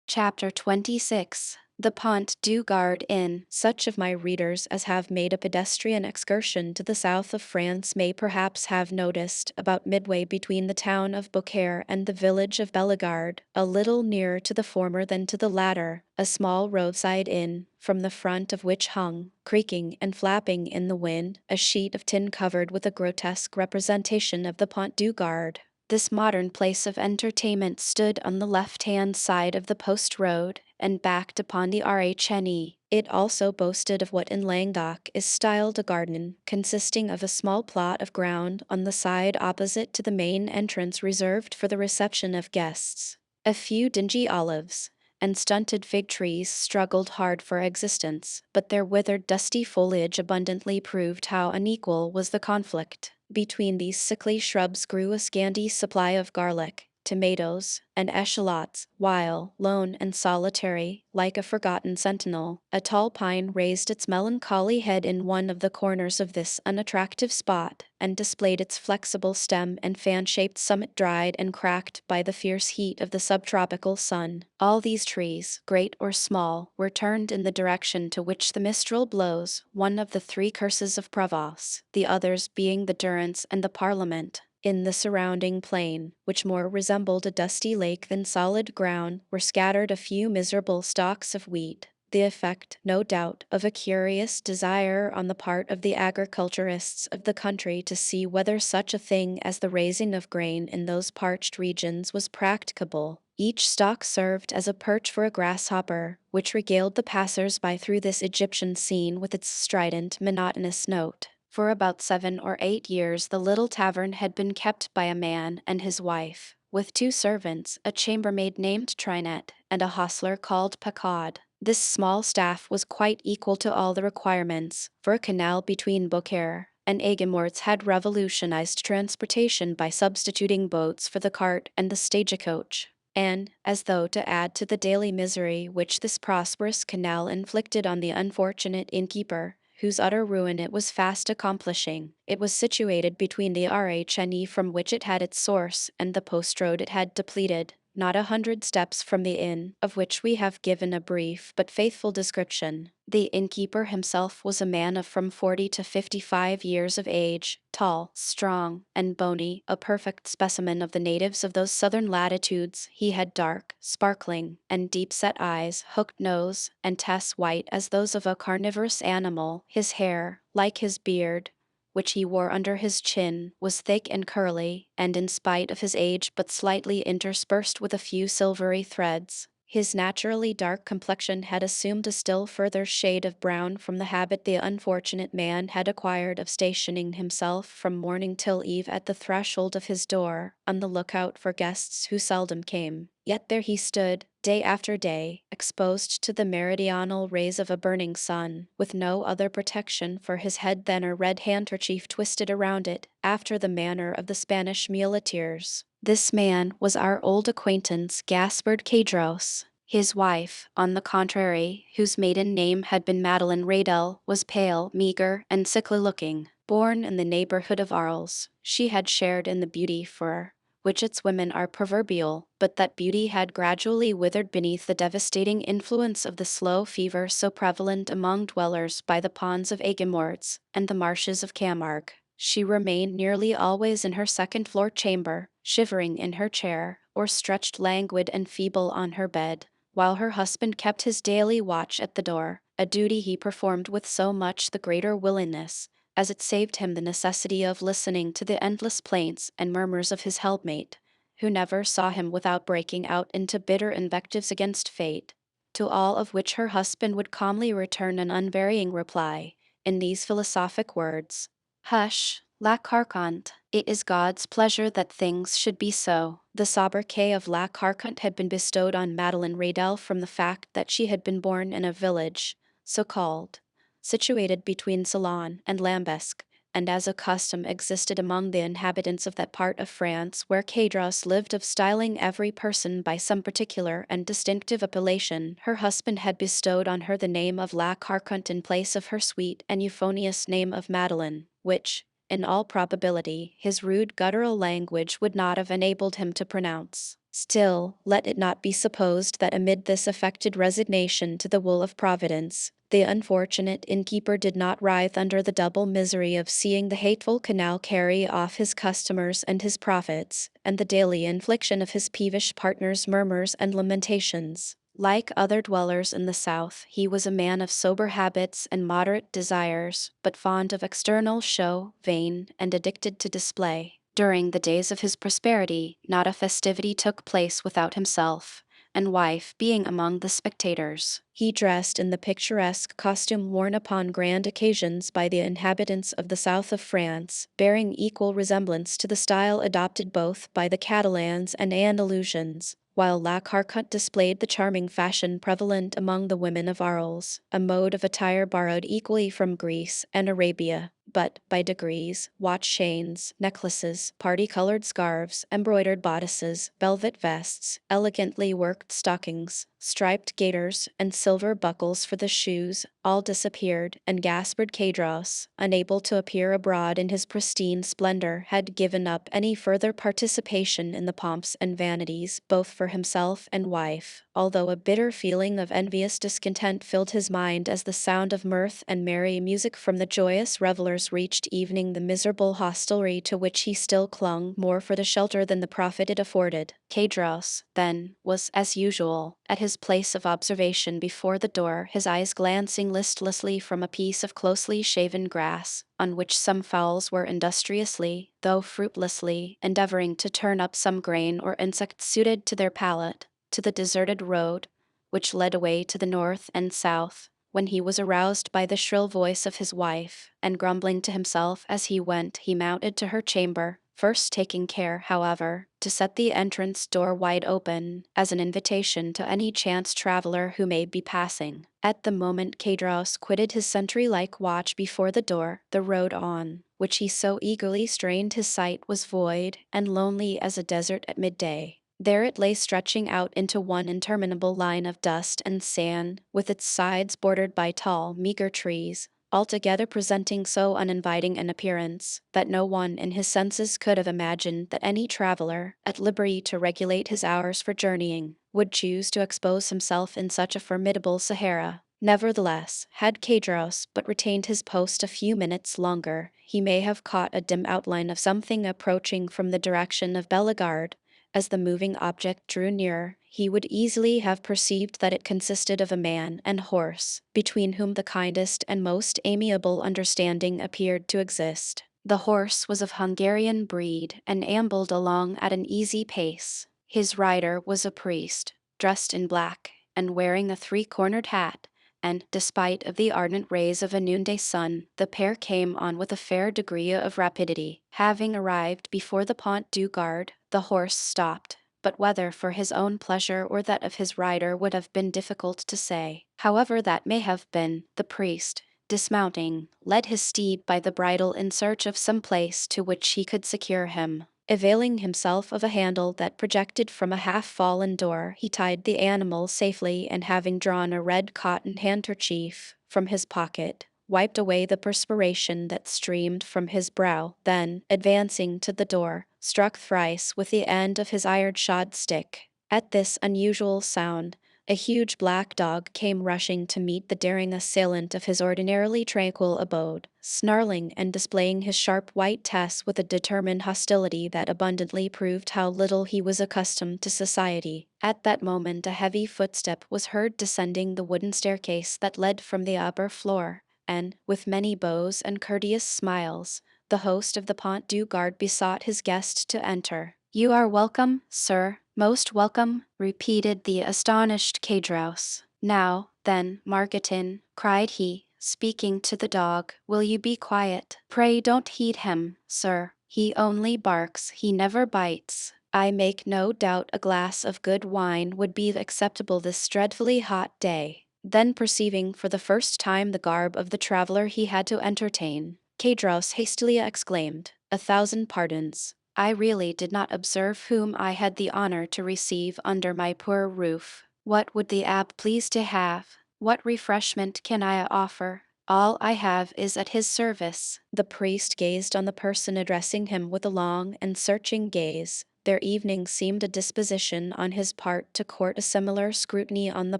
Speaker 1: Chapter 26. The Pont du Gard Inn. Such of my readers as have made a pedestrian excursion to the south of France may perhaps have noticed, about midway between the town of Beaucaire and the village of Bellegarde, a little nearer to the former than to the latter, a small roadside inn, from the front of which hung, creaking and flapping in the wind, a sheet of tin covered with a grotesque representation of the Pont du Gard. This modern place of entertainment stood on the left-hand side of the post road, and backed upon the Rhne. It also boasted of what in Languedoc is styled a garden, consisting of a small plot of ground on the side opposite to the main entrance reserved for the reception of guests. A few dingy olives and stunted fig trees struggled hard for existence, but their withered dusty foliage abundantly proved how unequal was the conflict. Between these sickly shrubs grew a scanty supply of garlic, tomatoes, and eschalots, while, lone and solitary, like a forgotten sentinel, a tall pine raised its melancholy head in one of the corners of this unattractive spot, and displayed its flexible stem and fan-shaped summit dried and cracked by the fierce heat of the subtropical sun. All these trees, great or small, were turned in the direction to which the mistral blows, one of the 3 curses of Provence, the others being the Durance and the Parliament. In the surrounding plain, which more resembled a dusty lake than solid ground, were scattered a few miserable stalks of wheat, the effect, no doubt, of a curious desire on the part of the agriculturists of the country to see whether such a thing as the raising of grain in those parched regions was practicable. Each stalk served as a perch for a grasshopper, which regaled the passers-by through this Egyptian scene with its strident, monotonous note. For about 7 or 8 years the little tavern had been kept by a man and his wife, with 2 servants, a chambermaid named Trinette, and a hostler called Paccard. This small staff was quite equal to all the requirements, for a canal between Beaucaire and Aiguemortes had revolutionized transportation by substituting boats for the cart and the stagecoach. And, as though to add to the daily misery which this prosperous canal inflicted on the unfortunate innkeeper, whose utter ruin it was fast accomplishing, it was situated between the Rhne from which it had its source and the post road it had depleted, not 100 steps from the inn, of which we have given a brief but faithful description. The innkeeper himself was a man of from 40 to 55 years of age, tall, strong, and bony, a perfect specimen of the natives of those southern latitudes. He had dark, sparkling, and deep-set eyes, hooked nose, and teeth white as those of a carnivorous animal. His hair, like his beard, which he wore under his chin, was thick and curly, and in spite of his age but slightly interspersed with a few silvery threads. His naturally dark complexion had assumed a still further shade of brown from the habit the unfortunate man had acquired of stationing himself from morning till eve at the threshold of his door, on the lookout for guests who seldom came. Yet there he stood, day after day, exposed to the meridional rays of a burning sun, with no other protection for his head than a red handkerchief twisted around it, after the manner of the Spanish muleteers. This man was our old acquaintance Gaspard Cedros. His wife, on the contrary, whose maiden name had been Madeleine Radel, was pale, meager, and sickly-looking. Born in the neighborhood of Arles, she had shared in the beauty for which its women are proverbial, but that beauty had gradually withered beneath the devastating influence of the slow fever so prevalent among dwellers by the ponds of Aiguemortes and the marshes of Camargue. She remained nearly always in her second-floor chamber, shivering in her chair, or stretched languid and feeble on her bed, while her husband kept his daily watch at the door, a duty he performed with so much the greater willingness, as it saved him the necessity of listening to the endless plaints and murmurs of his helpmate, who never saw him without breaking out into bitter invectives against fate, to all of which her husband would calmly return an unvarying reply, in these philosophic words: "Hush, La Carconte, it is God's pleasure that things should be so." The sobriquet of La Carconte had been bestowed on Madeleine Radel from the fact that she had been born in a village, so called, situated between Ceylon and Lambesc, and as a custom existed among the inhabitants of that part of France where Cedros lived of styling every person by some particular and distinctive appellation, her husband had bestowed on her the name of La Carconte in place of her sweet and euphonious name of Madeleine, which, in all probability, his rude guttural language would not have enabled him to pronounce. Still, let it not be supposed that amid this affected resignation to the will of Providence, the unfortunate innkeeper did not writhe under the double misery of seeing the hateful canal carry off his customers and his profits, and the daily infliction of his peevish partner's murmurs and lamentations. Like other dwellers in the south, he was a man of sober habits and moderate desires, but fond of external show, vain, and addicted to display. During the days of his prosperity, not a festivity took place without himself and wife being among the spectators. He dressed in the picturesque costume worn upon grand occasions by the inhabitants of the south of France, bearing equal resemblance to the style adopted both by the Catalans and Andalusians, while La Carconte displayed the charming fashion prevalent among the women of Arles, a mode of attire borrowed equally from Greece and Arabia. But, by degrees, watch chains, necklaces, party-colored scarves, embroidered bodices, velvet vests, elegantly worked stockings, striped gaiters, and silver buckles for the shoes, all disappeared, and Gaspard Cedros, unable to appear abroad in his pristine splendor, had given up any further participation in the pomps and vanities, both for himself and wife, although a bitter feeling of envious discontent filled his mind as the sound of mirth and merry music from the joyous revelers reached evening the miserable hostelry to which he still clung more for the shelter than the profit it afforded. Cedros, then, was, as usual, at his place of observation before the door, his eyes glancing listlessly from a piece of closely shaven grass, on which some fowls were industriously, though fruitlessly, endeavoring to turn up some grain or insect suited to their palate, to the deserted road, which led away to the north and south, when he was aroused by the shrill voice of his wife, and grumbling to himself as he went, he mounted to her chamber, first taking care, however, to set the entrance door wide open, as an invitation to any chance traveler who may be passing. At the moment Cedros quitted his sentry-like watch before the door, the road on which he so eagerly strained his sight was void and lonely as a desert at midday. There it lay stretching out into one interminable line of dust and sand, with its sides bordered by tall, meager trees, altogether presenting so uninviting an appearance that no one in his senses could have imagined that any traveler, at liberty to regulate his hours for journeying, would choose to expose himself in such a formidable Sahara. Nevertheless, had Cadros but retained his post a few minutes longer, he may have caught a dim outline of something approaching from the direction of Bellegarde. As the moving object drew nearer, he would easily have perceived that it consisted of a man and horse, between whom the kindest and most amiable understanding appeared to exist. The horse was of Hungarian breed and ambled along at an easy pace. His rider was a priest, dressed in black, and wearing a three-cornered hat, and, despite of the ardent rays of a noonday sun, the pair came on with a fair degree of rapidity. Having arrived before the Pont du Gard, the horse stopped, but whether for his own pleasure or that of his rider would have been difficult to say. However that may have been, the priest, dismounting, led his steed by the bridle in search of some place to which he could secure him. Availing himself of a handle that projected from a half-fallen door, he tied the animal safely, and having drawn a red cotton handkerchief from his pocket, wiped away the perspiration that streamed from his brow, then, advancing to the door, struck thrice with the end of his iron-shod stick. At this unusual sound, a huge black dog came rushing to meet the daring assailant of his ordinarily tranquil abode, snarling and displaying his sharp white teeth with a determined hostility that abundantly proved how little he was accustomed to society. At that moment a heavy footstep was heard descending the wooden staircase that led from the upper floor, and, with many bows and courteous smiles, the host of the Pont du Gard besought his guest to enter. "You are welcome, sir, most welcome," repeated the astonished Cadros. "Now, then, Marketin," cried he, speaking to the dog, "will you be quiet? Pray don't heed him, sir. He only barks, he never bites. I make no doubt a glass of good wine would be acceptable this dreadfully hot day." Then perceiving for the first time the garb of the traveler he had to entertain, Cadros hastily exclaimed, "1,000 pardons. I really did not observe whom I had the honor to receive under my poor roof. What would the abbé please to have? What refreshment can I offer? All I have is at his service." The priest gazed on the person addressing him with a long and searching gaze. Their evening seemed a disposition on his part to court a similar scrutiny on the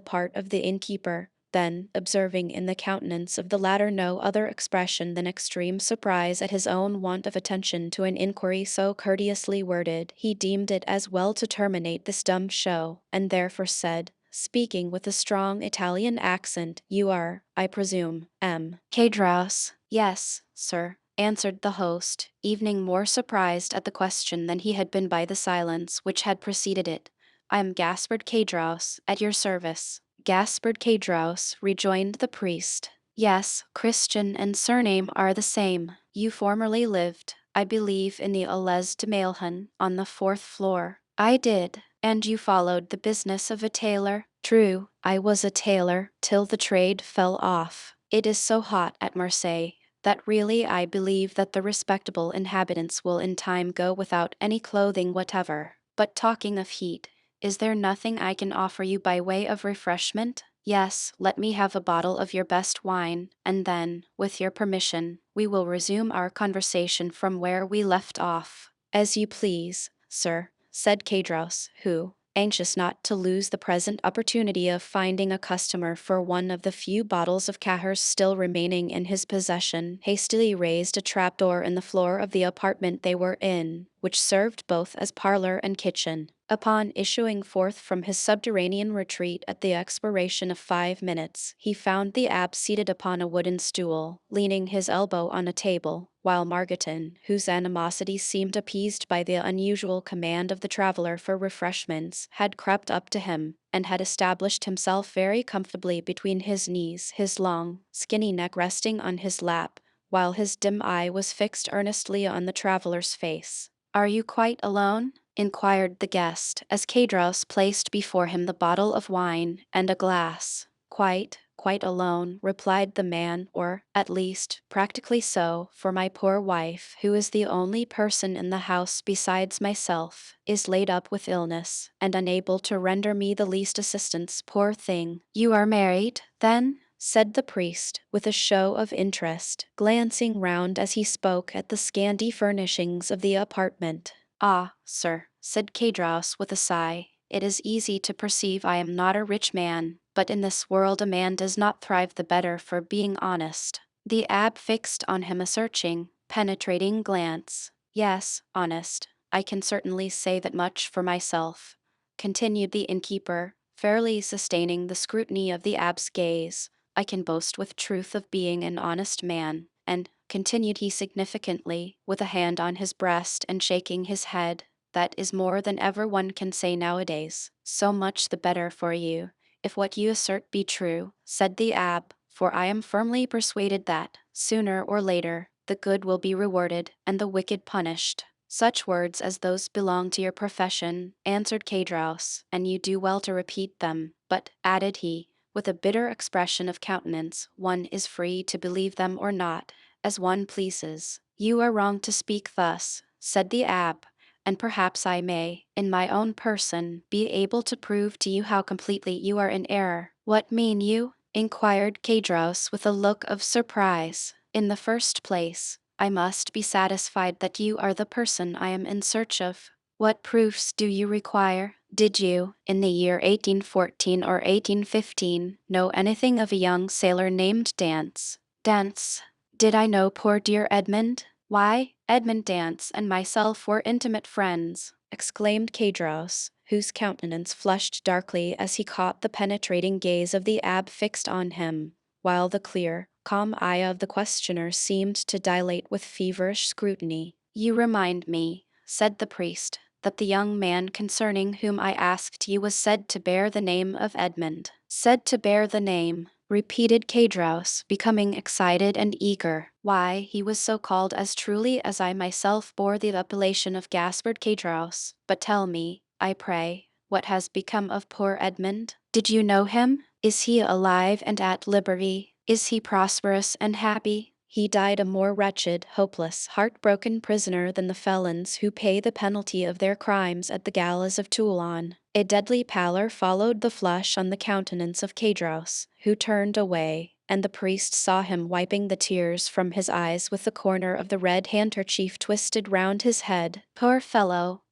Speaker 1: part of the innkeeper. Then, observing in the countenance of the latter no other expression than extreme surprise at his own want of attention to an inquiry so courteously worded, he deemed it as well to terminate this dumb show, and therefore said, speaking with a strong Italian accent, "You are, I presume, M. Cadros?" "Yes, sir," answered the host, evening more surprised at the question than he had been by the silence which had preceded it. "I am Gaspard Cadros, at your service." "Gaspard Cadros," rejoined the priest. "Yes, Christian and surname are the same. You formerly lived, I believe, in the Allées de Mailhan, on the 4th floor." "I did." "And you followed the business of a tailor?" "True, I was a tailor, till the trade fell off. It is so hot at Marseilles that really I believe that the respectable inhabitants will in time go without any clothing whatever. But talking of heat, is there nothing I can offer you by way of refreshment?" "Yes, let me have a bottle of your best wine, and then, with your permission, we will resume our conversation from where we left off." "As you please, sir," said Cadros, who, anxious not to lose the present opportunity of finding a customer for one of the few bottles of Cahors still remaining in his possession, hastily raised a trapdoor in the floor of the apartment they were in, which served both as parlor and kitchen. Upon issuing forth from his subterranean retreat at the expiration of 5 minutes, he found the abbé seated upon a wooden stool, leaning his elbow on a table, while Margotin, whose animosity seemed appeased by the unusual command of the traveler for refreshments, had crept up to him, and had established himself very comfortably between his knees, his long, skinny neck resting on his lap, while his dim eye was fixed earnestly on the traveler's face. "Are you quite alone?" inquired the guest, as Cadros placed before him the bottle of wine and a glass. Quite alone," replied the man, "or, at least, practically so, for my poor wife, who is the only person in the house besides myself, is laid up with illness, and unable to render me the least assistance, poor thing." "You are married, then?" said the priest, with a show of interest, glancing round as he spoke at the scanty furnishings of the apartment. "Ah, sir," said Cadros with a sigh, "it is easy to perceive I am not a rich man, but in this world a man does not thrive the better for being honest." The abb fixed on him a searching, penetrating glance. "Yes, honest. I can certainly say that much for myself," continued the innkeeper, fairly sustaining the scrutiny of the abb's gaze. "I can boast with truth of being an honest man, and," continued he significantly, with a hand on his breast and shaking his head, "that is more than ever one can say nowadays. So much the better for you, if what you assert be true," said the abb, "for I am firmly persuaded that, sooner or later, the good will be rewarded and the wicked punished." "Such words as those belong to your profession," answered Cadros, "and you do well to repeat them. But," added he, with a bitter expression of countenance, "one is free to believe them or not, as one pleases." "You are wrong to speak thus," said the abb, "and perhaps I may, in my own person, be able to prove to you how completely you are in error." "What mean you?" inquired Cadros with a look of surprise. "In the first place, I must be satisfied that you are the person I am in search of." "What proofs do you require? Did you, in the year 1814 or 1815, know anything of a young sailor named Dance?" "Dance? Did I know poor dear Edmund? Why, Edmund Dance and myself were intimate friends," exclaimed Cadros, whose countenance flushed darkly as he caught the penetrating gaze of the abb fixed on him, while the clear, calm eye of the questioner seemed to dilate with feverish scrutiny. "You remind me," said the priest, "that the young man concerning whom I asked you was said to bear the name of Edmund." "Said to bear the name," repeated Cadros, becoming excited and eager. "Why, he was so called as truly as I myself bore the appellation of Gaspard Cadros. But tell me, I pray, what has become of poor Edmund? Did you know him? Is he alive and at liberty? Is he prosperous and happy?" "He died a more wretched, hopeless, heartbroken prisoner than the felons who pay the penalty of their crimes at the gallows of Toulon." A deadly pallor followed the flush on the countenance of Cadros, who turned away, and the priest saw him wiping the tears from his eyes with the corner of the red handkerchief twisted round his head. Poor fellow,"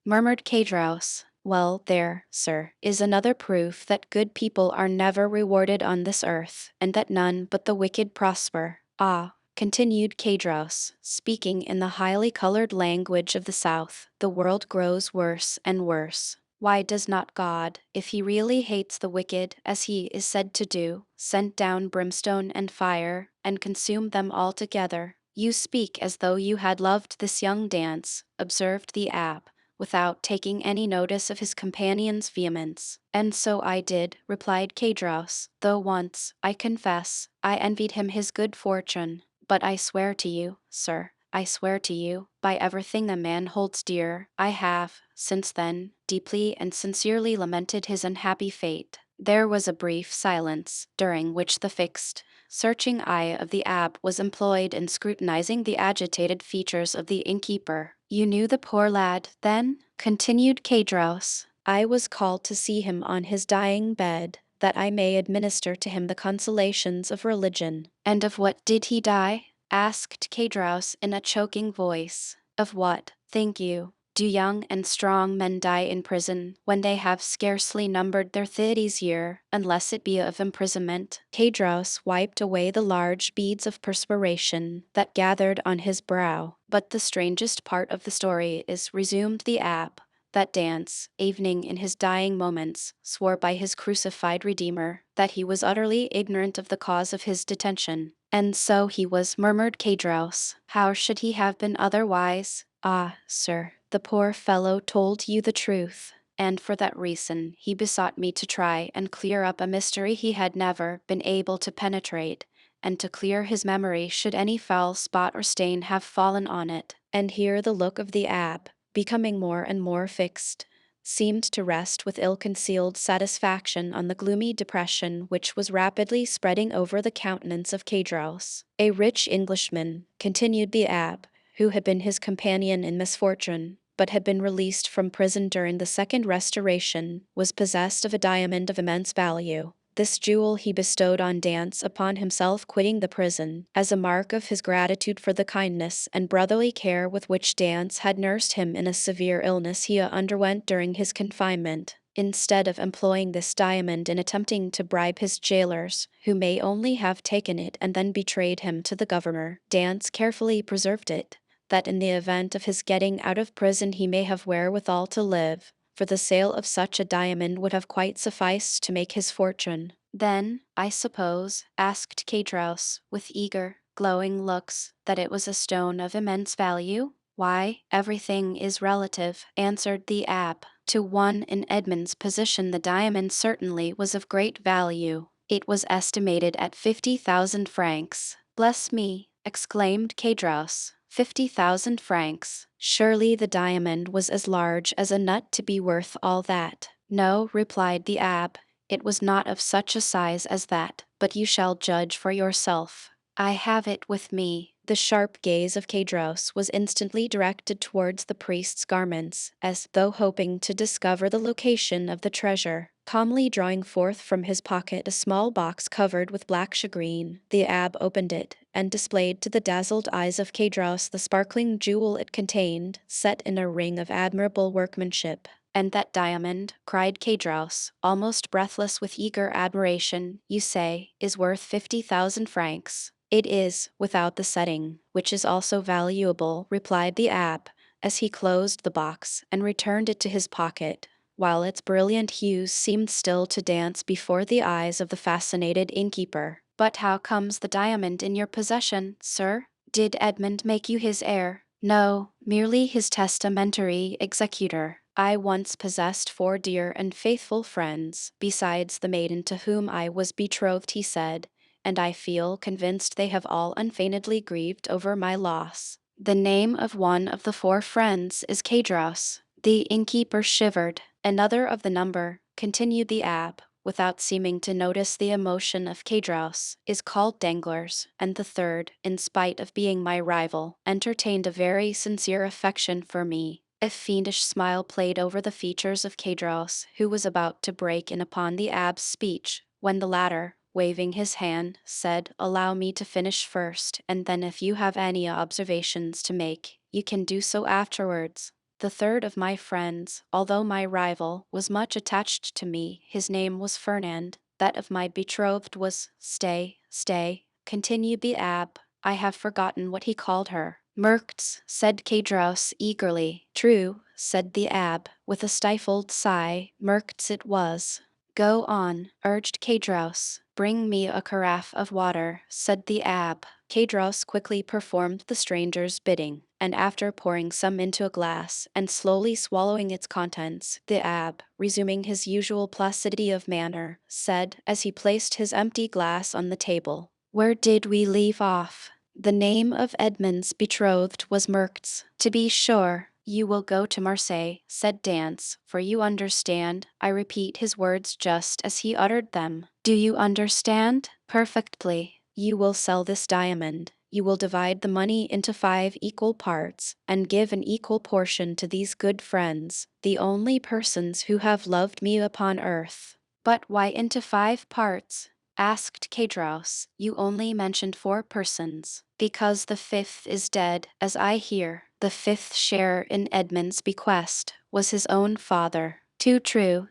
Speaker 1: murmured Cadros. "Well, there, sir, is another proof that good people are never rewarded on this earth, and that none but the wicked prosper. Ah," continued Cadros, speaking in the highly colored language of the South, "the world grows worse and worse. Why does not God, if he really hates the wicked, as he is said to do, send down brimstone and fire, and consume them altogether?" "You speak as though you had loved this young Dance," observed the abb, without taking any notice of his companion's vehemence. "And so I did," replied Cadros, "though once, I confess, I envied him his good fortune. But I swear to you, sir, I swear to you, by everything a man holds dear, I have, since then, deeply and sincerely lamented his unhappy fate." There was a brief silence, during which the fixed, searching eye of the abb was employed in scrutinizing the agitated features of the innkeeper. "You knew the poor lad, then?" continued Cadros. "I was called to see him on his dying bed, that I may administer to him the consolations of religion." "And of what did he die?" asked Cadros in a choking voice. "Of what, think you? Do young and strong men die in prison, when they have scarcely numbered their 30th year, unless it be of imprisonment?" Cadros wiped away the large beads of perspiration that gathered on his brow. "But the strangest part of the story is," resumed the abb, "that Dance, evening in his dying moments, swore by his crucified Redeemer, that he was utterly ignorant of the cause of his detention." "And so he was," murmured Cadros. "How should he have been otherwise?" "Ah, sir, the poor fellow told you the truth, and for that reason he besought me to try and clear up a mystery he had never been able to penetrate, and to clear his memory should any foul spot or stain have fallen on it." And here the look of the abb, becoming more and more fixed, seemed to rest with ill-concealed satisfaction on the gloomy depression which was rapidly spreading over the countenance of Cadros. "A rich Englishman," continued the abb, who had been his companion in misfortune, but had been released from prison during the Second Restoration, was possessed of a diamond of immense value. This jewel he bestowed on Dance upon himself quitting the prison, as a mark of his gratitude for the kindness and brotherly care with which Dance had nursed him in a severe illness he underwent during his confinement. Instead of employing this diamond in attempting to bribe his jailers, who may only have taken it and then betrayed him to the governor, Dance carefully preserved it, that in the event of his getting out of prison he may have wherewithal to live, for the sale of such a diamond would have quite sufficed to make his fortune. Then, I suppose, asked Kadros, with eager, glowing looks, that it was a stone of immense value? Why, everything is relative, answered the abb. To one in Edmund's position the diamond certainly was of great value. It was estimated at 50,000 francs. Bless me, exclaimed Kadros. 50,000 francs. Surely the diamond was as large as a nut to be worth all that. No, replied the abb, it was not of such a size as that, but you shall judge for yourself. I have it with me. The sharp gaze of Kadros was instantly directed towards the priest's garments, as though hoping to discover the location of the treasure. Calmly drawing forth from his pocket a small box covered with black shagreen, the abb opened it, and displayed to the dazzled eyes of Kadros the sparkling jewel it contained, set in a ring of admirable workmanship. And that diamond, cried Kadros, almost breathless with eager admiration, you say, is worth 50,000 francs. It is, without the setting, which is also valuable, replied the abb, as he closed the box and returned it to his pocket, while its brilliant hues seemed still to dance before the eyes of the fascinated innkeeper. But how comes the diamond in your possession, sir? Did Edmund make you his heir? No, merely his testamentary executor. I once possessed 4 dear and faithful friends, besides the maiden to whom I was betrothed, he said, and I feel convinced they have all unfeignedly grieved over my loss. The name of one of the 4 friends is Kadros. The innkeeper shivered. Another of the number, continued the abb, without seeming to notice the emotion of Kadros, is called Danglars, and the third, in spite of being my rival, entertained a very sincere affection for me. A fiendish smile played over the features of Kadros, who was about to break in upon the abb's speech, when the latter, waving his hand, said, "Allow me to finish first, and then if you have any observations to make, you can do so afterwards. The third of my friends, although my rival, was much attached to me. His name was Fernand. That of my betrothed was Stay, continued the abb. I have forgotten what he called her. Merktz, said Kadros eagerly. True, said the abb, with a stifled sigh. Merktz it was. Go on, urged Kadros. Bring me a carafe of water, said the abb. Kadros quickly performed the stranger's bidding, and after pouring some into a glass and slowly swallowing its contents, the abb, resuming his usual placidity of manner, said, as he placed his empty glass on the table, "Where did we leave off? The name of Edmund's betrothed was Merktz. To be sure, you will go to Marseille," said Dance, "for you understand, I repeat his words just as he uttered them. Do you understand? Perfectly. You will sell this diamond. You will divide the money into 5 equal parts, and give an equal portion to these good friends, the only persons who have loved me upon earth." "But why into 5 parts?" asked Kadros. "You only mentioned 4 persons." "Because the 5th is dead, as I hear. The 5th share in Edmund's bequest was his own father." Too true,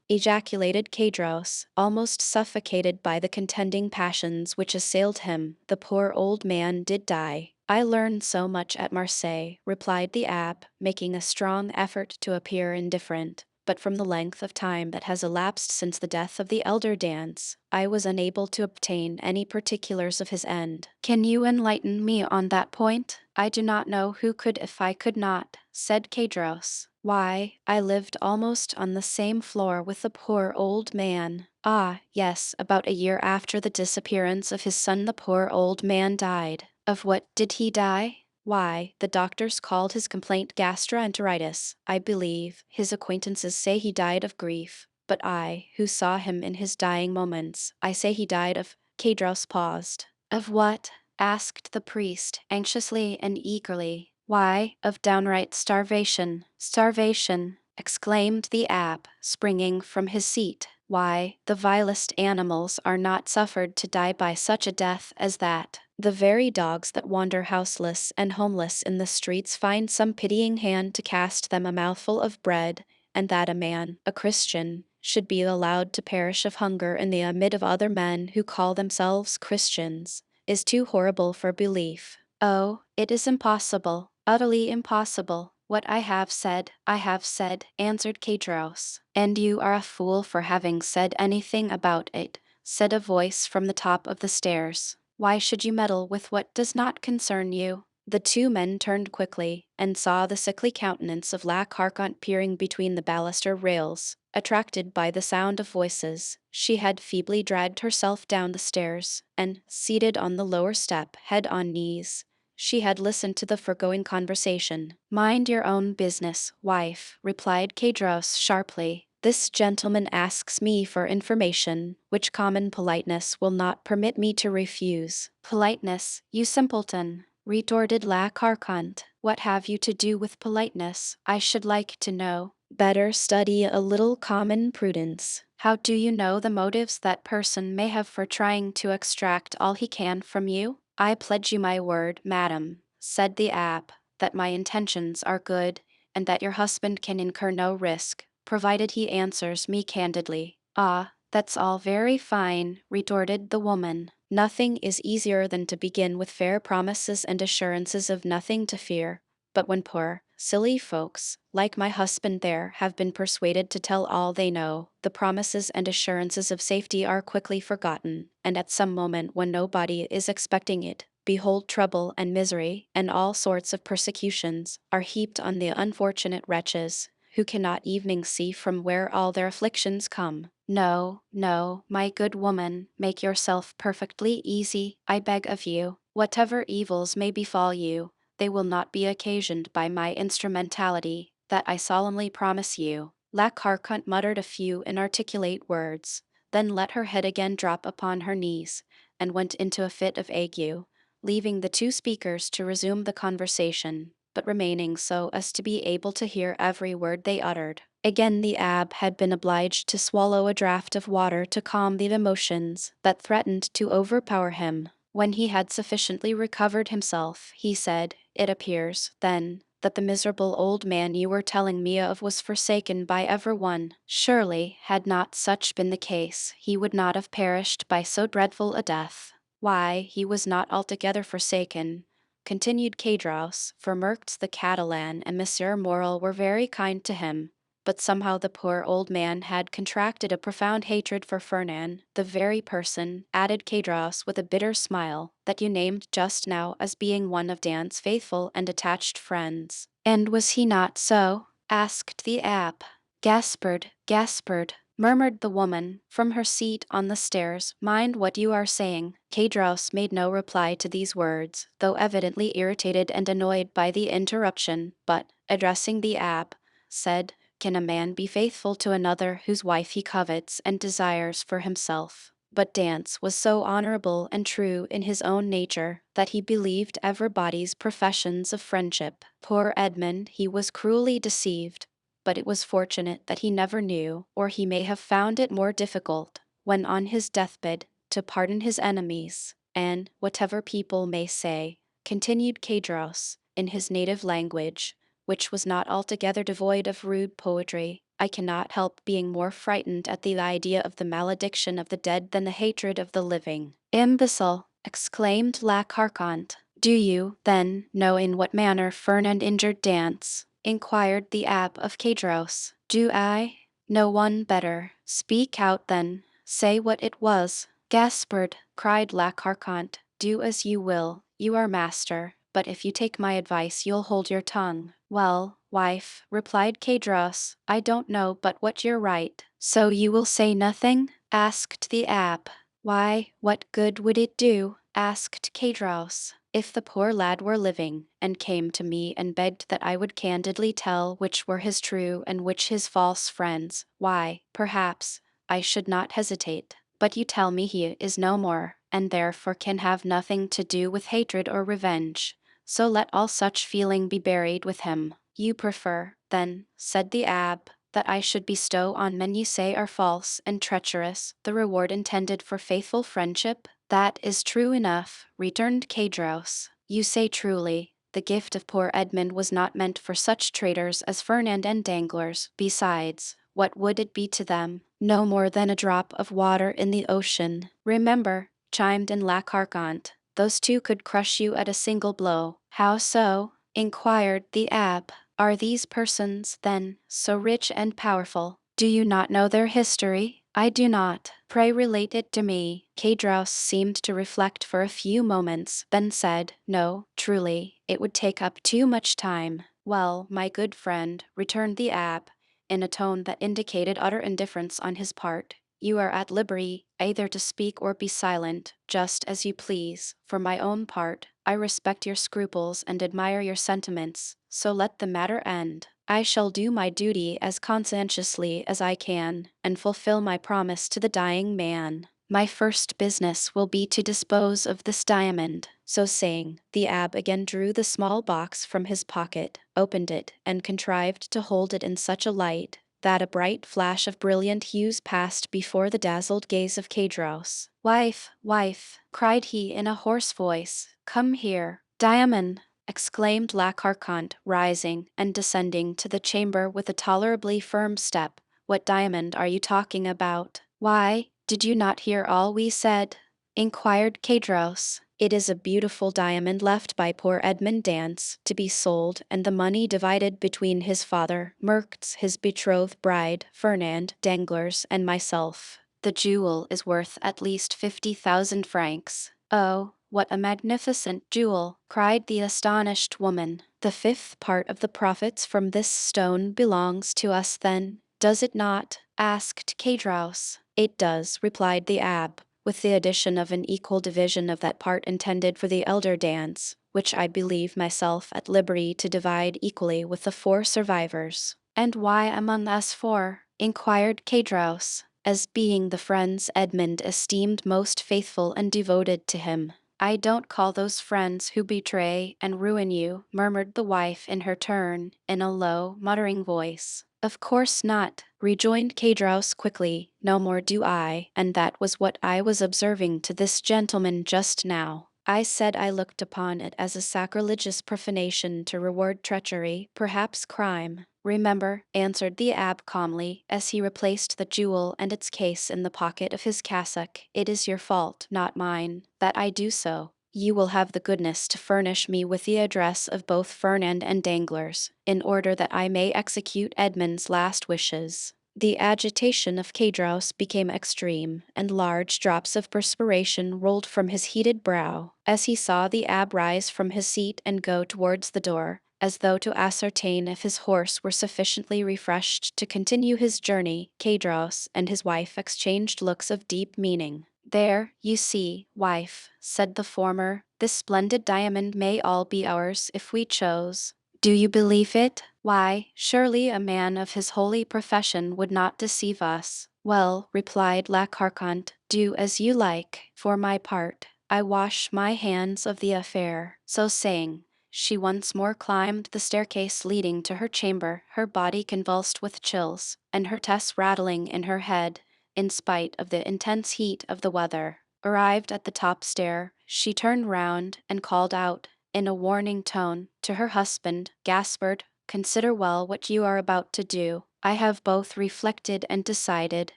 Speaker 1: ejaculated Kadros, almost suffocated by the contending passions which assailed him. "The poor old man did die." "I learned so much at Marseille," replied the abb, making a strong effort to appear indifferent. "But from the length of time that has elapsed since the death of the elder Dance, I was unable to obtain any particulars of his end." "Can you enlighten me on that point? I do not know who could if I could not," said Kadros. "Why, I lived almost on the same floor with the poor old man." "Ah, yes, about a year after the disappearance of his son the poor old man died." "Of what did he die?" "Why, the doctors called his complaint gastroenteritis, I believe. His acquaintances say he died of grief, but I, who saw him in his dying moments, I say he died of—" Kadros paused. "Of what?" asked the priest, anxiously and eagerly. "Why, of downright starvation." "Starvation!" exclaimed the abb, springing from his seat. Why, the vilest animals are not suffered to die by such a death as that. The very dogs that wander houseless and homeless in the streets find some pitying hand to cast them a mouthful of bread, and that a man, a Christian, should be allowed to perish of hunger in the amid of other men who call themselves Christians, is too horrible for belief. Oh, it is impossible, utterly impossible. What I have said, answered Kadros. And you are a fool for having said anything about it, said a voice from the top of the stairs. Why should you meddle with what does not concern you? The two men turned quickly, and saw the sickly countenance of La Carconte peering between the baluster rails. Attracted by the sound of voices, she had feebly dragged herself down the stairs, and, seated on the lower step, head on knees, she had listened to the foregoing conversation. Mind your own business, wife, replied Kadros sharply. This gentleman asks me for information, which common politeness will not permit me to refuse. Politeness, you simpleton, retorted La Carconte. What have you to do with politeness, I should like to know? Better study a little common prudence. How do you know the motives that person may have for trying to extract all he can from you? I pledge you my word, madam, said the abbé, that my intentions are good, and that your husband can incur no risk, provided he answers me candidly. Ah, that's all very fine, retorted the woman. Nothing is easier than to begin with fair promises and assurances of nothing to fear. But when poor, silly folks, like my husband there, have been persuaded to tell all they know, the promises and assurances of safety are quickly forgotten, and at some moment when nobody is expecting it, behold, trouble and misery, and all sorts of persecutions, are heaped on the unfortunate wretches, who cannot even see from where all their afflictions come. No, no, my good woman, make yourself perfectly easy, I beg of you. Whatever evils may befall you, they will not be occasioned by my instrumentality, that I solemnly promise you. La Carconte muttered a few inarticulate words, then let her head again drop upon her knees, and went into a fit of ague, leaving the two speakers to resume the conversation, but remaining so as to be able to hear every word they uttered. Again the abbé had been obliged to swallow a draught of water to calm the emotions that threatened to overpower him. When he had sufficiently recovered himself, he said, "It appears, then, that the miserable old man you were telling me of was forsaken by every one. Surely, had not such been the case, he would not have perished by so dreadful a death." Why, he was not altogether forsaken, continued Kadros, for Merckx the Catalan and Monsieur Morel were very kind to him. But somehow the poor old man had contracted a profound hatred for Fernand, the very person, added Kadros with a bitter smile, that you named just now as being one of Dan's faithful and attached friends. And was he not so? Asked the abbé. Gaspard, murmured the woman, from her seat on the stairs. Mind what you are saying. Kadros made no reply to these words, though evidently irritated and annoyed by the interruption, but, addressing the abbé, said, "Can a man be faithful to another whose wife he covets and desires for himself?" But Dance was so honorable and true in his own nature that he believed everybody's professions of friendship. Poor Edmund, he was cruelly deceived, but it was fortunate that he never knew, or he may have found it more difficult, when on his deathbed, to pardon his enemies. And, whatever people may say, continued Kadros, in his native language, which was not altogether devoid of rude poetry, I cannot help being more frightened at the idea of the malediction of the dead than the hatred of the living. Imbecile, exclaimed La Carconte. Do you, then, know in what manner Fernand injured Dance? Inquired the abbé of Kadros. Do I? No one better. Speak out then. Say what it was. Gaspard, cried La Carconte. Do as you will. You are master. But if you take my advice, you'll hold your tongue. Well, wife, replied Kadros, I don't know but what you're right. So you will say nothing? Asked the abbé. Why, what good would it do? Asked Kadros. If the poor lad were living, and came to me and begged that I would candidly tell which were his true and which his false friends, why, perhaps, I should not hesitate. But you tell me he is no more, and therefore can have nothing to do with hatred or revenge. So let all such feeling be buried with him. You prefer, then, said the abbé, that I should bestow on men you say are false and treacherous the reward intended for faithful friendship? That is true enough, returned Cadros. You say truly. The gift of poor Edmund was not meant for such traitors as Fernand and Danglars. Besides, what would it be to them? No more than a drop of water in the ocean. Remember, chimed in La Carconte, those two could crush you at a single blow. How so? Inquired the abb. Are these persons, then, so rich and powerful? Do you not know their history? I do not. Pray relate it to me. Cadros seemed to reflect for a few moments, then said, No, truly, it would take up too much time. Well, my good friend, returned the abb, in a tone that indicated utter indifference on his part, you are at liberty either to speak or be silent, just as you please. For my own part, I respect your scruples and admire your sentiments, so let the matter end. I shall do my duty as conscientiously as I can, and fulfill my promise to the dying man. My first business will be to dispose of this diamond. So saying, the abb again drew the small box from his pocket, opened it, and contrived to hold it in such a light that a bright flash of brilliant hues passed before the dazzled gaze of Cadros. Wife, wife, cried he in a hoarse voice, come here. Diamond, exclaimed La Carconte, rising and descending to the chamber with a tolerably firm step. What diamond are you talking about? Why, did you not hear all we said? Inquired Cadros. It is a beautiful diamond left by poor Edmund Dance, to be sold, and the money divided between his father, Merktz, his betrothed bride, Fernand, Danglars, and myself. The jewel is worth at least 50,000 francs. Oh, what a magnificent jewel! Cried the astonished woman. The fifth part of the profits from this stone belongs to us then, does it not? Asked Cadros. It does, replied the abb, with the addition of an equal division of that part intended for the elder Dance, which I believe myself at liberty to divide equally with the 4 survivors. And why among us 4? Inquired Cadros. As being the friends Edmund esteemed most faithful and devoted to him. I don't call those friends who betray and ruin you, murmured the wife in her turn, in a low, muttering voice. Of course not, rejoined Cadros quickly, no more do I, and that was what I was observing to this gentleman just now. I said I looked upon it as a sacrilegious profanation to reward treachery, perhaps crime. Remember, answered the abb calmly, as he replaced the jewel and its case in the pocket of his cassock, it is your fault, not mine, that I do so. You will have the goodness to furnish me with the address of both Fernand and Danglars, in order that I may execute Edmund's last wishes. The agitation of Cadros became extreme, and large drops of perspiration rolled from his heated brow, as he saw the abb rise from his seat and go towards the door, as though to ascertain if his horse were sufficiently refreshed to continue his journey. Cadros and his wife exchanged looks of deep meaning. There, you see, wife, said the former, this splendid diamond may all be ours if we chose. Do you believe it? Why, surely a man of his holy profession would not deceive us. Well, replied La Carconte, do as you like. For my part, I wash my hands of the affair. So saying, she once more climbed the staircase leading to her chamber, her body convulsed with chills, and her tests rattling in her head, in spite of the intense heat of the weather. Arrived at the top stair, she turned round and called out, in a warning tone, to her husband, Gaspard, consider well what you are about to do. I have both reflected and decided,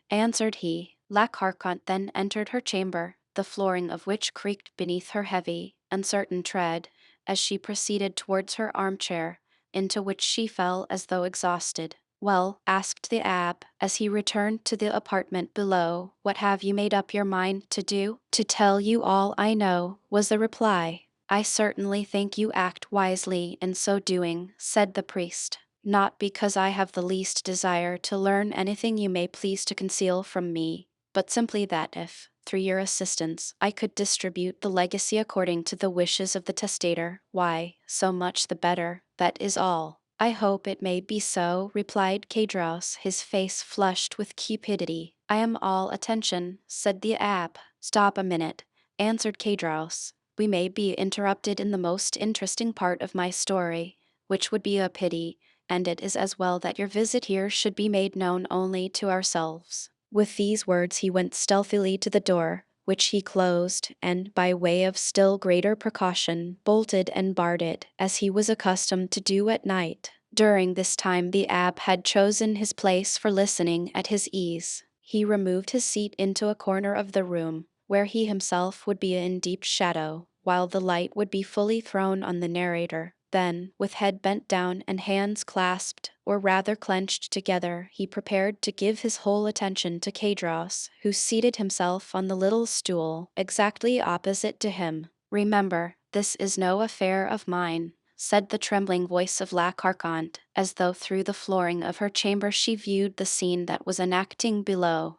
Speaker 1: answered he. La Carconte then entered her chamber, the flooring of which creaked beneath her heavy, uncertain tread, as she proceeded towards her armchair, into which she fell as though exhausted. Well, asked the abb, as he returned to the apartment below, what have you made up your mind to do? To tell you all I know, was the reply. I certainly think you act wisely in so doing, said the priest, not because I have the least desire to learn anything you may please to conceal from me, but simply that if, through your assistance, I could distribute the legacy according to the wishes of the testator, why, so much the better, that is all. I hope it may be so, replied Cadros, his face flushed with cupidity. I am all attention, said the abb. Stop a minute, answered Cadros. We may be interrupted in the most interesting part of my story, which would be a pity, and it is as well that your visit here should be made known only to ourselves." With these words he went stealthily to the door, which he closed, and, by way of still greater precaution, bolted and barred it, as he was accustomed to do at night. During this time the abbé had chosen his place for listening at his ease. He removed his seat into a corner of the room, where he himself would be in deep shadow, while the light would be fully thrown on the narrator. Then, with head bent down and hands clasped, or rather clenched together, he prepared to give his whole attention to Cadros, who seated himself on the little stool exactly opposite to him. "Remember, this is no affair of mine," said the trembling voice of La Carconte, as though through the flooring of her chamber she viewed the scene that was enacting below.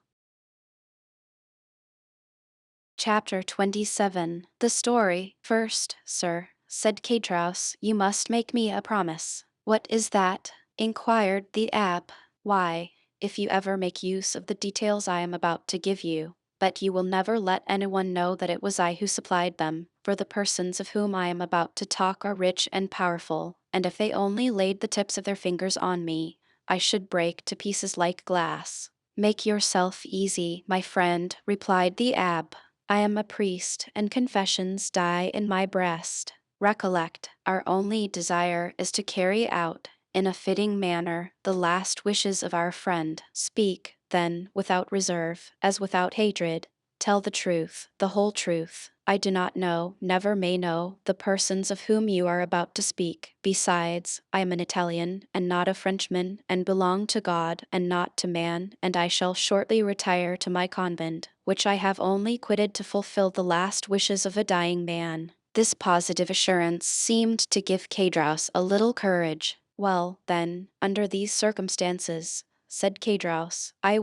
Speaker 1: Chapter 27. The story. "First, sir," said Cadros, "you must make me a promise." "What is that?" inquired the abbé. "Why, if you ever make use of the details I am about to give you, but you will never let anyone know that it was I who supplied them, for the persons of whom I am about to talk are rich and powerful, and if they only laid the tips of their fingers on me, I should break to pieces like glass." "Make yourself easy, my friend," replied the abbé. "I am a priest, and confessions die in my breast. Recollect, our only desire is to carry out, in a fitting manner, the last wishes of our friend. Speak, then, without reserve, as without hatred. Tell the truth, the whole truth. I do not know, never may know, the persons of whom you are about to speak. Besides, I am an Italian, and not a Frenchman, and belong to God, and not to man, and I shall shortly retire to my convent, which I have only quitted to fulfill the last wishes of a dying man." This positive assurance seemed to give Cadros a little courage. "Well, then, under these circumstances," said Cadros, I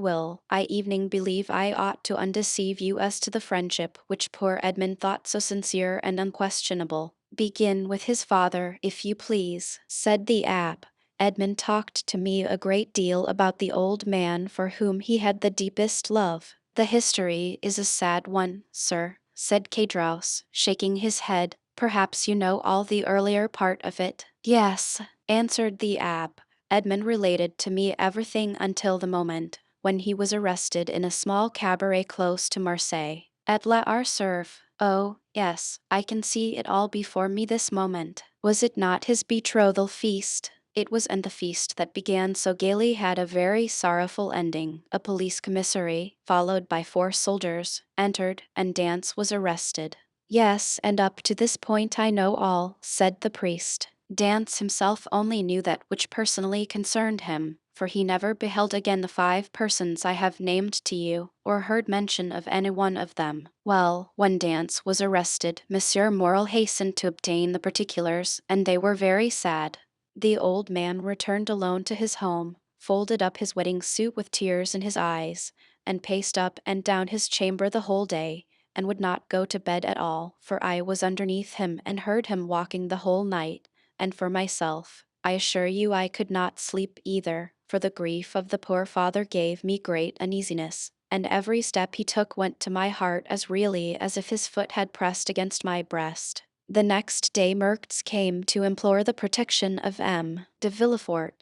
Speaker 1: evening believe I ought to undeceive you as to the friendship which poor Edmund thought so sincere and unquestionable." "Begin with his father, if you please," said the abbé. "Edmund talked to me a great deal about the old man for whom he had the deepest love." "The history is a sad one, sir," said Cadros, shaking his head. "Perhaps you know all the earlier part of it." "Yes," answered the abbé. "Edmund related to me everything until the moment when he was arrested in a small cabaret close to Marseilles, at La Arserve. Oh, yes, I can see it all before me this moment. Was it not his betrothal feast? It was, and the feast that began so gaily had a very sorrowful ending. A police commissary, followed by 4 soldiers, entered, and Dance was arrested." "Yes, and up to this point I know all," said the priest. "Dance himself only knew that which personally concerned him, for he never beheld again the 5 persons I have named to you, or heard mention of any one of them." "Well, when Dance was arrested, Monsieur Morel hastened to obtain the particulars, and they were very sad. The old man returned alone to his home, folded up his wedding suit with tears in his eyes, and paced up and down his chamber the whole day, and would not go to bed at all, for I was underneath him and heard him walking the whole night, and for myself, I assure you I could not sleep either, for the grief of the poor father gave me great uneasiness, and every step he took went to my heart as really as if his foot had pressed against my breast." The next day Mertz came to implore the protection of M. de Villefort.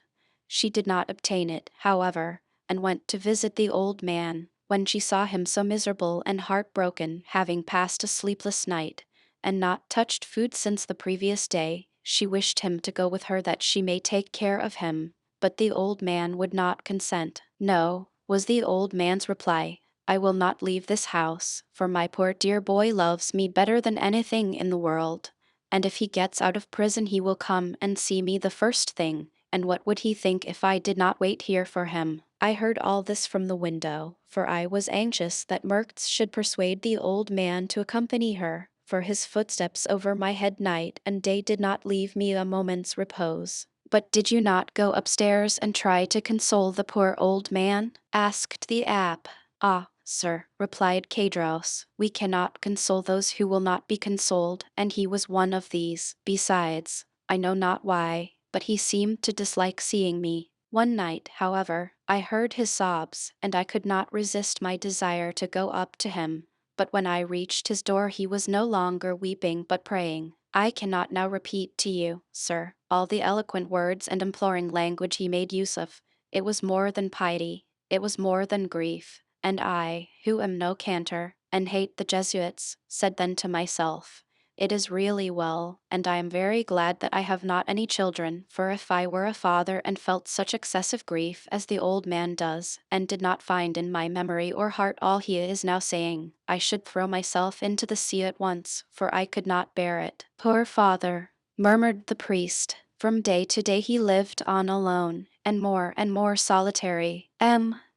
Speaker 1: She did not obtain it, however, and went to visit the old man. When she saw him so miserable and heartbroken, having passed a sleepless night, and not touched food since the previous day, she wished him to go with her that she may take care of him, but the old man would not consent. "No," was the old man's reply, "I will not leave this house, for my poor dear boy loves me better than anything in the world, and if he gets out of prison he will come and see me the first thing, and what would he think if I did not wait here for him?" I heard all this from the window, for I was anxious that Mertz should persuade the old man to accompany her, for his footsteps over my head night and day did not leave me a moment's repose. "But did you not go upstairs and try to console the poor old man?" asked the abbé. "Ah, sir," replied Cadros, "we cannot console those who will not be consoled, and he was one of these. Besides, I know not why, but he seemed to dislike seeing me. One night, however, I heard his sobs, and I could not resist my desire to go up to him, but when I reached his door he was no longer weeping but praying. I cannot now repeat to you, sir, all the eloquent words and imploring language he made use of. It was more than piety, it was more than grief. And I, who am no cantor, and hate the Jesuits, said then to myself, it is really well, and I am very glad that I have not any children, for if I were a father and felt such excessive grief as the old man does, and did not find in my memory or heart all he is now saying, I should throw myself into the sea at once, for I could not bear it. Poor father, murmured the priest. From day to day he lived on alone, and more solitary.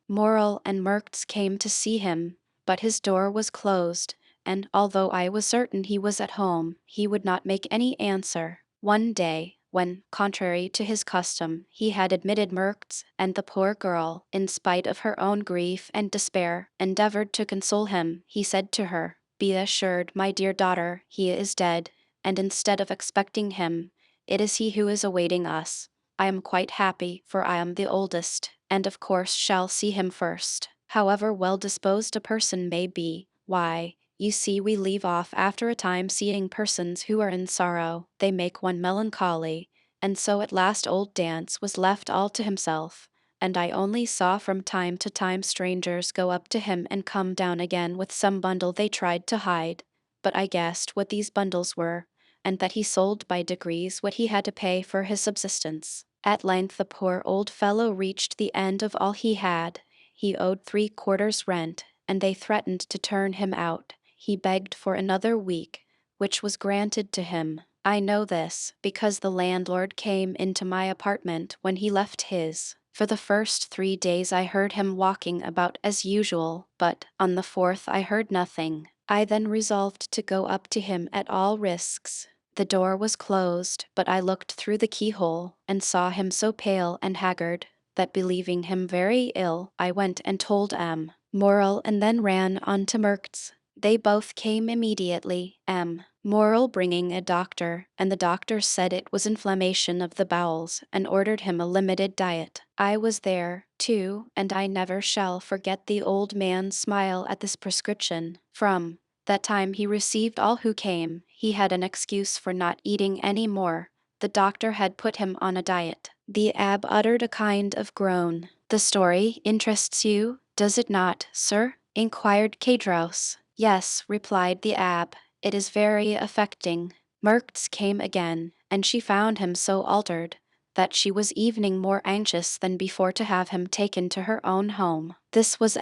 Speaker 1: Morel and Mertz came to see him, but his door was closed, and although I was certain he was at home, he would not make any answer. One day, when, contrary to his custom, he had admitted Mertz, and the poor girl, in spite of her own grief and despair, endeavored to console him, he said to her, be assured, my dear daughter, he is dead, and instead of expecting him, it is he who is awaiting us. I am quite happy, for I am the oldest, and of course shall see him first. However well disposed a person may be, why, you see, we leave off after a time seeing persons who are in sorrow, they make one melancholy, and so at last old Dance was left all to himself, and I only saw from time to time strangers go up to him and come down again with some bundle they tried to hide, but I guessed what these bundles were, and that he sold by degrees what he had to pay for his subsistence. At length the poor old fellow reached the end of all he had. He owed 3/4 rent, and they threatened to turn him out. He begged for another week, which was granted to him. I know this, because the landlord came into my apartment when he left his. For the first 3 days I heard him walking about as usual, but on the 4th I heard nothing. I then resolved to go up to him at all risks. The door was closed, but I looked through the keyhole, and saw him so pale and haggard, that believing him very ill, I went and told Morel and then ran on to Mertz. They both came immediately, Morel bringing a doctor, and the doctor said it was inflammation of the bowels, and ordered him a limited diet. I was there, too, and I never shall forget the old man's smile at this prescription. From that time he received all who came. He had an excuse for not eating any more. The doctor had put him on a diet. The abbe uttered a kind of groan. The story interests you, does it not, sir? Inquired Cedros. Yes, replied the abbe, it is very affecting. Mertz came again, and she found him so altered that she was even more anxious than before to have him taken to her own home. This was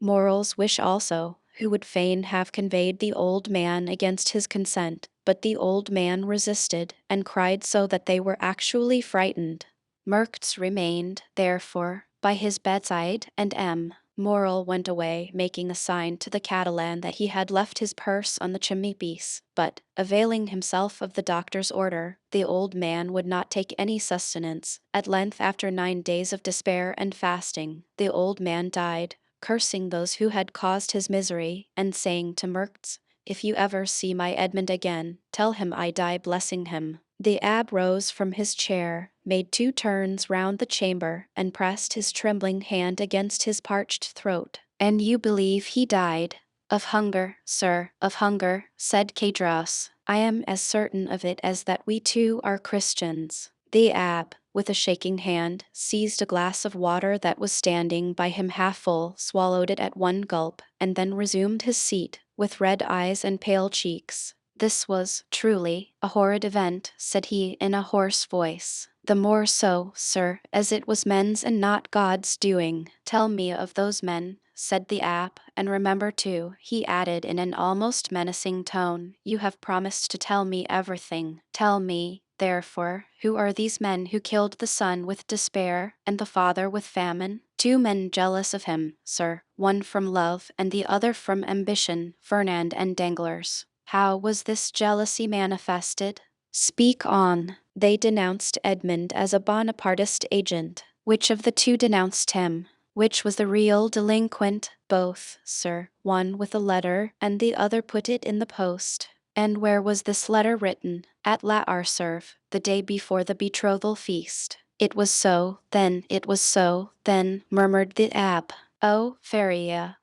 Speaker 1: Morel's wish also, who would fain have conveyed the old man against his consent, but the old man resisted, and cried so that they were actually frightened. Mertz remained, therefore, by his bedside, and Morel went away, making a sign to the Catalan that he had left his purse on the chimney-piece, but, availing himself of the doctor's order, the old man would not take any sustenance. At length, after 9 days of despair and fasting, the old man died, cursing those who had caused his misery, and saying to Mertz, if you ever see my Edmund again, tell him I die blessing him. The abbe rose from his chair, made 2 turns round the chamber, and pressed his trembling hand against his parched throat. And you believe he died? Of hunger, sir, of hunger, said Cedros. I am as certain of it as that we too are Christians. The abbe, with a shaking hand, seized a glass of water that was standing by him half full, swallowed it at one gulp, and then resumed his seat, with red eyes and pale cheeks. This was, truly, a horrid event, said he in a hoarse voice. The more so, sir, as it was men's and not God's doing. Tell me of those men, said the abbe, and remember too, he added in an almost menacing tone, you have promised to tell me everything. Tell me, therefore, who are these men who killed the son with despair, and the father with famine? 2 men jealous of him, sir, one from love and the other from ambition, Fernand and Danglars. How was this jealousy manifested? Speak on. They denounced Edmund as a Bonapartist agent. Which of the 2 denounced him? Which was the real delinquent? Both, sir. One with a letter, and the other put it in the post. And where was this letter written? At La Arserve, the day before the betrothal feast. It was so, then, murmured the abbe. Oh, Feria,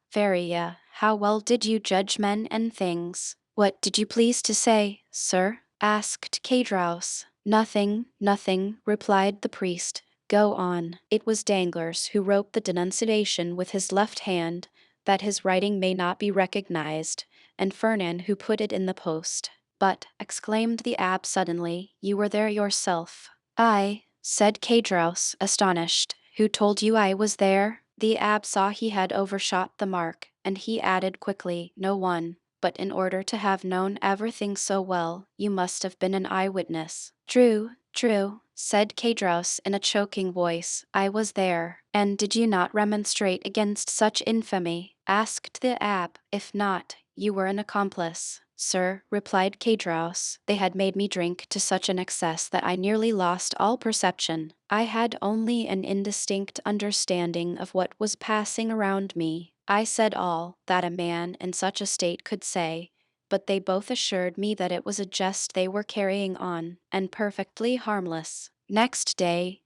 Speaker 1: how well did you judge men and things? What did you please to say, sir? Asked Cedros. Nothing, nothing, replied the priest. Go on. It was Danglars who wrote the denunciation with his left hand, that his writing may not be recognized, and Fernand who put it in the post. But, exclaimed the abbé suddenly, you were there yourself. I, said Cadros, astonished. Who told you I was there? The abbé saw he had overshot the mark, and he added quickly, no one. But in order to have known everything so well, you must have been an eyewitness. True, true, said Cadros in a choking voice. I was there. And did you not remonstrate against such infamy? Asked the abbé. If not, you were an accomplice. Sir, replied Cadros, they had made me drink to such an excess that I nearly lost all perception. I had only an indistinct understanding of what was passing around me. I said all that a man in such a state could say, but they both assured me that it was a jest they were carrying on, and perfectly harmless. Next day,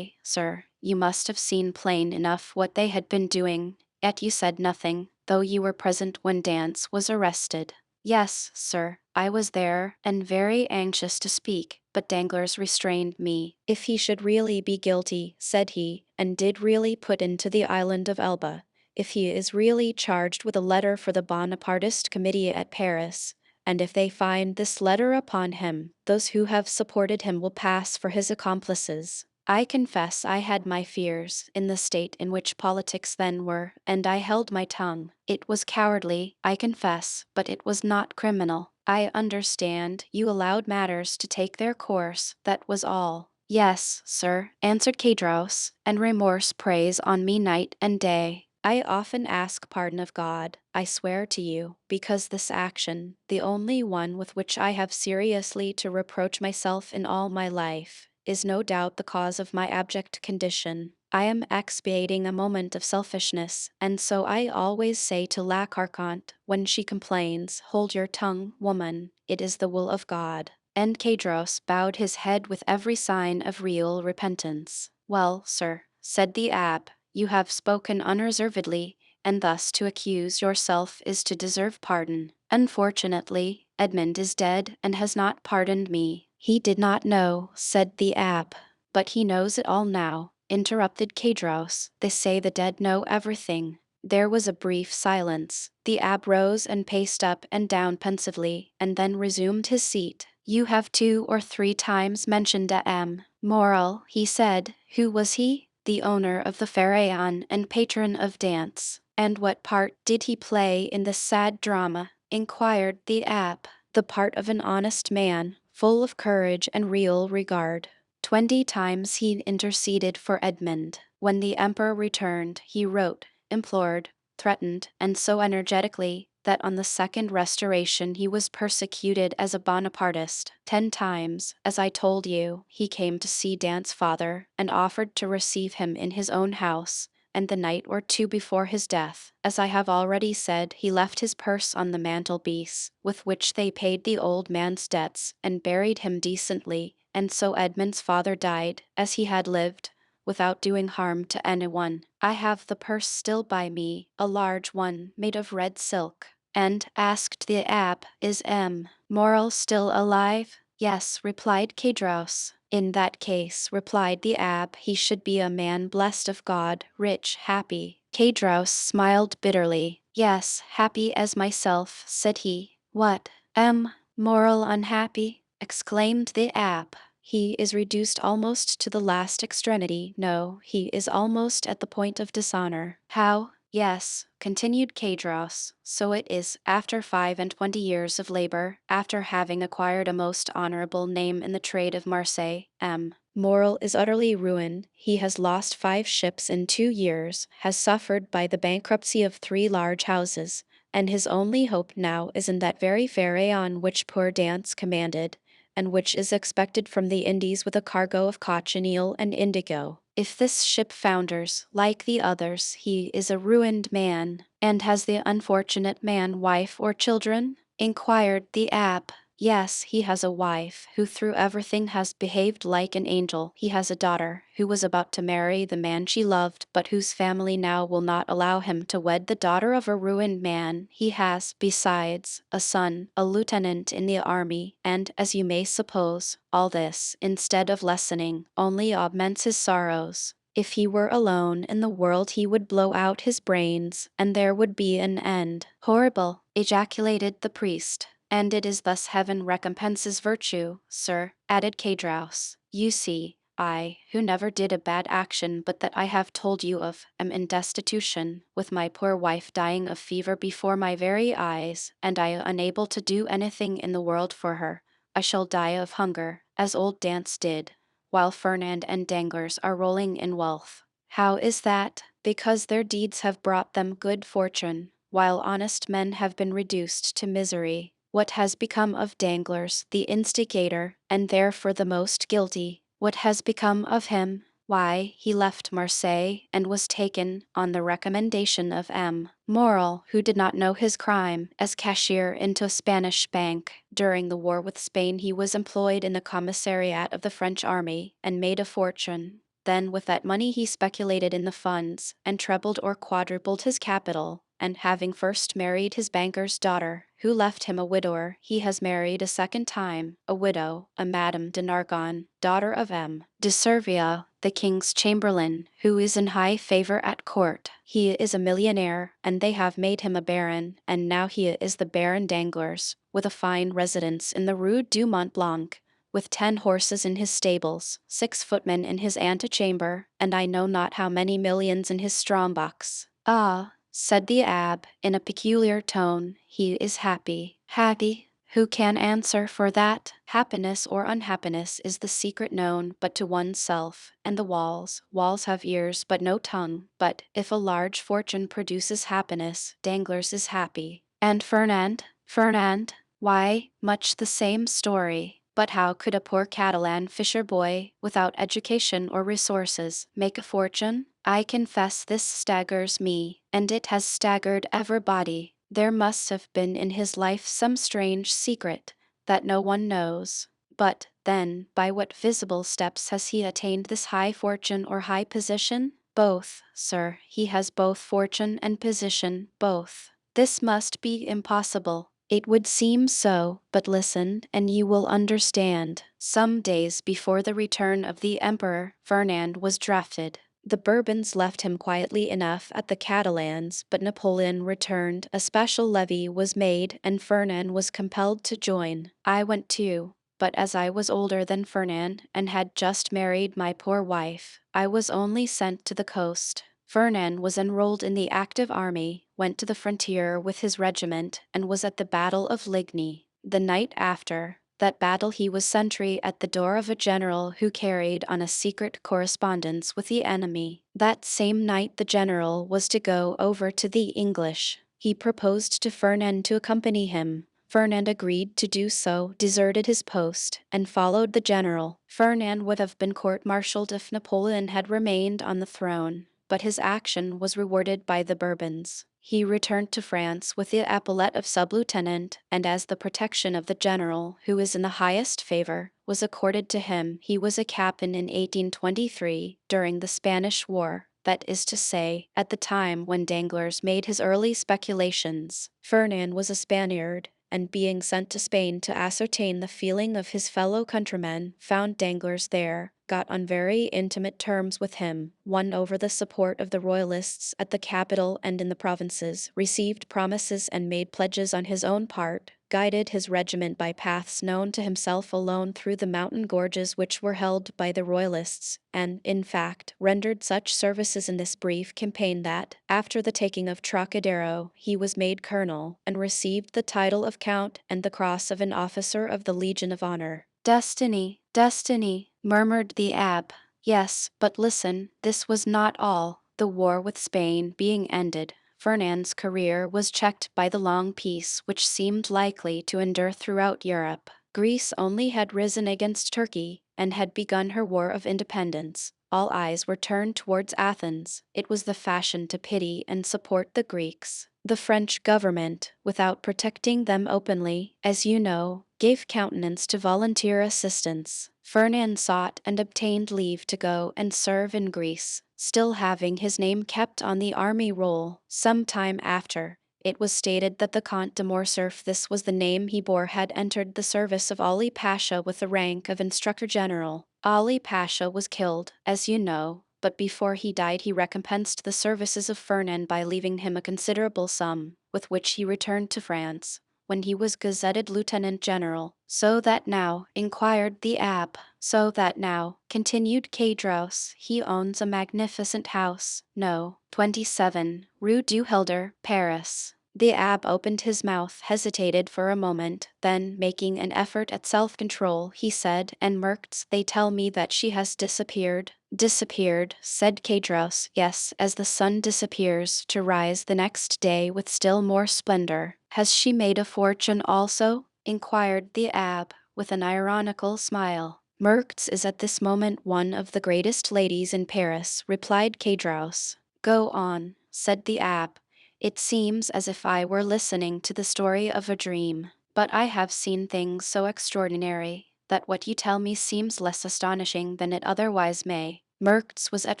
Speaker 1: sir, you must have seen plain enough what they had been doing, yet you said nothing, though you were present when Dance was arrested. Yes, sir, I was there, and very anxious to speak, but Danglars restrained me. If he should really be guilty, said he, and did really put into the island of Elba, if he is really charged with a letter for the Bonapartist committee at Paris, and if they find this letter upon him, those who have supported him will pass for his accomplices. I confess I had my fears, in the state in which politics then were, and I held my tongue. It was cowardly, I confess, but it was not criminal. I understand, you allowed matters to take their course, that was all. Yes, sir, answered Cadros, and remorse preys on me night and day. I often ask pardon of God, I swear to you, because this action, the only one with which I have seriously to reproach myself in all my life, is no doubt the cause of my abject condition. I am expiating a moment of selfishness, and so I always say to La Carconte, when she complains, hold your tongue, woman, it is the will of God. And Cadros bowed his head with every sign of real repentance. Well, sir, said the abbé, you have spoken unreservedly, and thus to accuse yourself is to deserve pardon. Unfortunately, Edmond is dead and has not pardoned me. He did not know, said the abbé. But he knows it all now, interrupted Cadros. They say the dead know everything. There was a brief silence. The abbé rose and paced up and down pensively, and then resumed his seat. You have 2 or 3 times mentioned M. Morel, he said. Who was he? The owner of the Pharaon and patron of dance. And what part did he play in this sad drama? Inquired the abbé. The part of an honest man, full of courage and real regard. 20 times he interceded for Edmond. When the emperor returned, he wrote, implored, threatened, and so energetically, that on the second restoration he was persecuted as a Bonapartist. 10 times, as I told you, he came to see Dance's father, and offered to receive him in his own house, and the night or 2 before his death, as I have already said, he left his purse on the mantelpiece, with which they paid the old man's debts, and buried him decently, and so Edmond's father died, as he had lived, without doing harm to anyone. I have the purse still by me, a large one, made of red silk. And, asked the abbé, is M. Morel still alive? Yes, replied Cadros. In that case, replied the abbé, he should be a man blessed of God, rich, happy. Cadros smiled bitterly. Yes, happy as myself, said he. What, M. Morel unhappy? Exclaimed the abbé. He is reduced almost to the last extremity. No, he is almost at the point of dishonor. How? Yes, continued Cadros, so it is, after 25 years of labor, after having acquired a most honorable name in the trade of Marseille, M. Morel is utterly ruined. He has lost 5 ships in 2 years, has suffered by the bankruptcy of 3 large houses, and his only hope now is in that very Pharaon which poor Dance commanded, and which is expected from the Indies with a cargo of cochineal and indigo. If this ship founders, like the others, he is a ruined man. And has the unfortunate man wife or children? Inquired the abbé. Yes, he has a wife, who through everything has behaved like an angel. He has a daughter, who was about to marry the man she loved, but whose family now will not allow him to wed the daughter of a ruined man. He has, besides, a son, a lieutenant in the army, and, as you may suppose, all this, instead of lessening, only augments his sorrows. If he were alone in the world he would blow out his brains, and there would be an end. Horrible! Ejaculated the priest. And it is thus heaven recompenses virtue, sir, added Cadrouse. You see, I, who never did a bad action but that I have told you of, am in destitution, with my poor wife dying of fever before my very eyes, and I unable to do anything in the world for her. I shall die of hunger, as old Dance did, while Fernand and Danglars are rolling in wealth. How is that? Because their deeds have brought them good fortune, while honest men have been reduced to misery. What has become of Danglars, the instigator, and therefore the most guilty? What has become of him? Why, he left Marseilles and was taken, on the recommendation of M. Morel, who did not know his crime, as cashier into a Spanish bank. During the war with Spain he was employed in the commissariat of the French army, and made a fortune. Then with that money he speculated in the funds, and trebled or quadrupled his capital, and having first married his banker's daughter, who left him a widower, he has married a second time, a widow, a Madame de Nargon, daughter of M. de Servia, the king's chamberlain, who is in high favor at court. He is a millionaire, and they have made him a baron, and now he is the Baron Danglars, with a fine residence in the Rue du Mont Blanc, with 10 horses in his stables, 6 footmen in his antechamber, and I know not how many millions in his strong-box. Ah, said the abbe, in a peculiar tone, he is happy. Happy? Who can answer for that? Happiness or unhappiness is the secret known but to oneself, and the walls have ears but no tongue. But if a large fortune produces happiness, Danglars is happy. And Fernand? Fernand? Why, much the same story. But how could a poor Catalan fisher boy, without education or resources, make a fortune? I confess this staggers me, and it has staggered everybody. There must have been in his life some strange secret that no one knows. But, then, by what visible steps has he attained this high fortune or high position? Both, sir, he has both fortune and position, both. This must be impossible. It would seem so, but listen, and you will understand. Some days before the return of the Emperor, Fernand was drafted. The Bourbons left him quietly enough at the Catalans, but Napoleon returned, a special levy was made, and Fernand was compelled to join. I went too, but as I was older than Fernand, and had just married my poor wife, I was only sent to the coast. Fernand was enrolled in the active army, went to the frontier with his regiment, and was at the Battle of Ligny. The night after that battle he was sentry at the door of a general who carried on a secret correspondence with the enemy. That same night the general was to go over to the English. He proposed to Fernand to accompany him. Fernand agreed to do so, deserted his post, and followed the general. Fernand would have been court-martialed if Napoleon had remained on the throne, but his action was rewarded by the Bourbons. He returned to France with the epaulet of sub-lieutenant, and as the protection of the general, who is in the highest favor, was accorded to him, he was a captain in 1823, during the Spanish War. That is to say, at the time when Danglars made his early speculations. Fernand was a Spaniard, and being sent to Spain to ascertain the feeling of his fellow countrymen, found Danglars there, got on very intimate terms with him, won over the support of the royalists at the capital and in the provinces, received promises and made pledges on his own part, guided his regiment by paths known to himself alone through the mountain gorges which were held by the royalists, and, in fact, rendered such services in this brief campaign that, after the taking of Trocadero, he was made colonel, and received the title of count and the cross of an officer of the Legion of Honor. Destiny, destiny, murmured the abbe. Yes, but listen, this was not all. The war with Spain being ended, Fernand's career was checked by the long peace which seemed likely to endure throughout Europe. Greece only had risen against Turkey, and had begun her war of independence. all eyes were turned towards Athens. It was the fashion to pity and support the Greeks. The French government, without protecting them openly, as you know, gave countenance to volunteer assistance. Fernand sought and obtained leave to go and serve in Greece, still having his name kept on the army roll. Some time after, it was stated that the Count de Morcerf, this was the name he bore, had entered the service of Ali Pasha with the rank of Instructor General. Ali Pasha was killed, as you know, but before he died he recompensed the services of Fernand by leaving him a considerable sum, with which he returned to France, when he was gazetted Lieutenant General. So that now, inquired the abbe, so that now, continued Caedros, he owns a magnificent house, no. 27, Rue du Helder, Paris. The abbe opened his mouth, hesitated for a moment, then, making an effort at self-control, he said, "And Merktz, they tell me that she has disappeared." "Disappeared," said Caedros, "yes, as the sun disappears, to rise the next day with still more splendor." "Has she made a fortune also?" inquired the abbe, with an ironical smile. "Merktz is at this moment one of the greatest ladies in Paris," replied Caedros. "Go on," said the abbe. "It seems as if I were listening to the story of a dream, but I have seen things so extraordinary that what you tell me seems less astonishing than it otherwise may." Merktz was at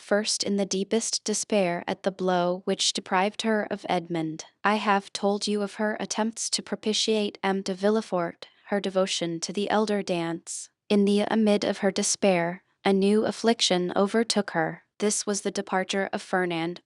Speaker 1: first in the deepest despair at the blow which deprived her of Edmond. "I have told you of her attempts to propitiate M. de Villefort, her devotion to the elder dance. In the amid of her despair, a new affliction overtook her. This was the departure of Fernand,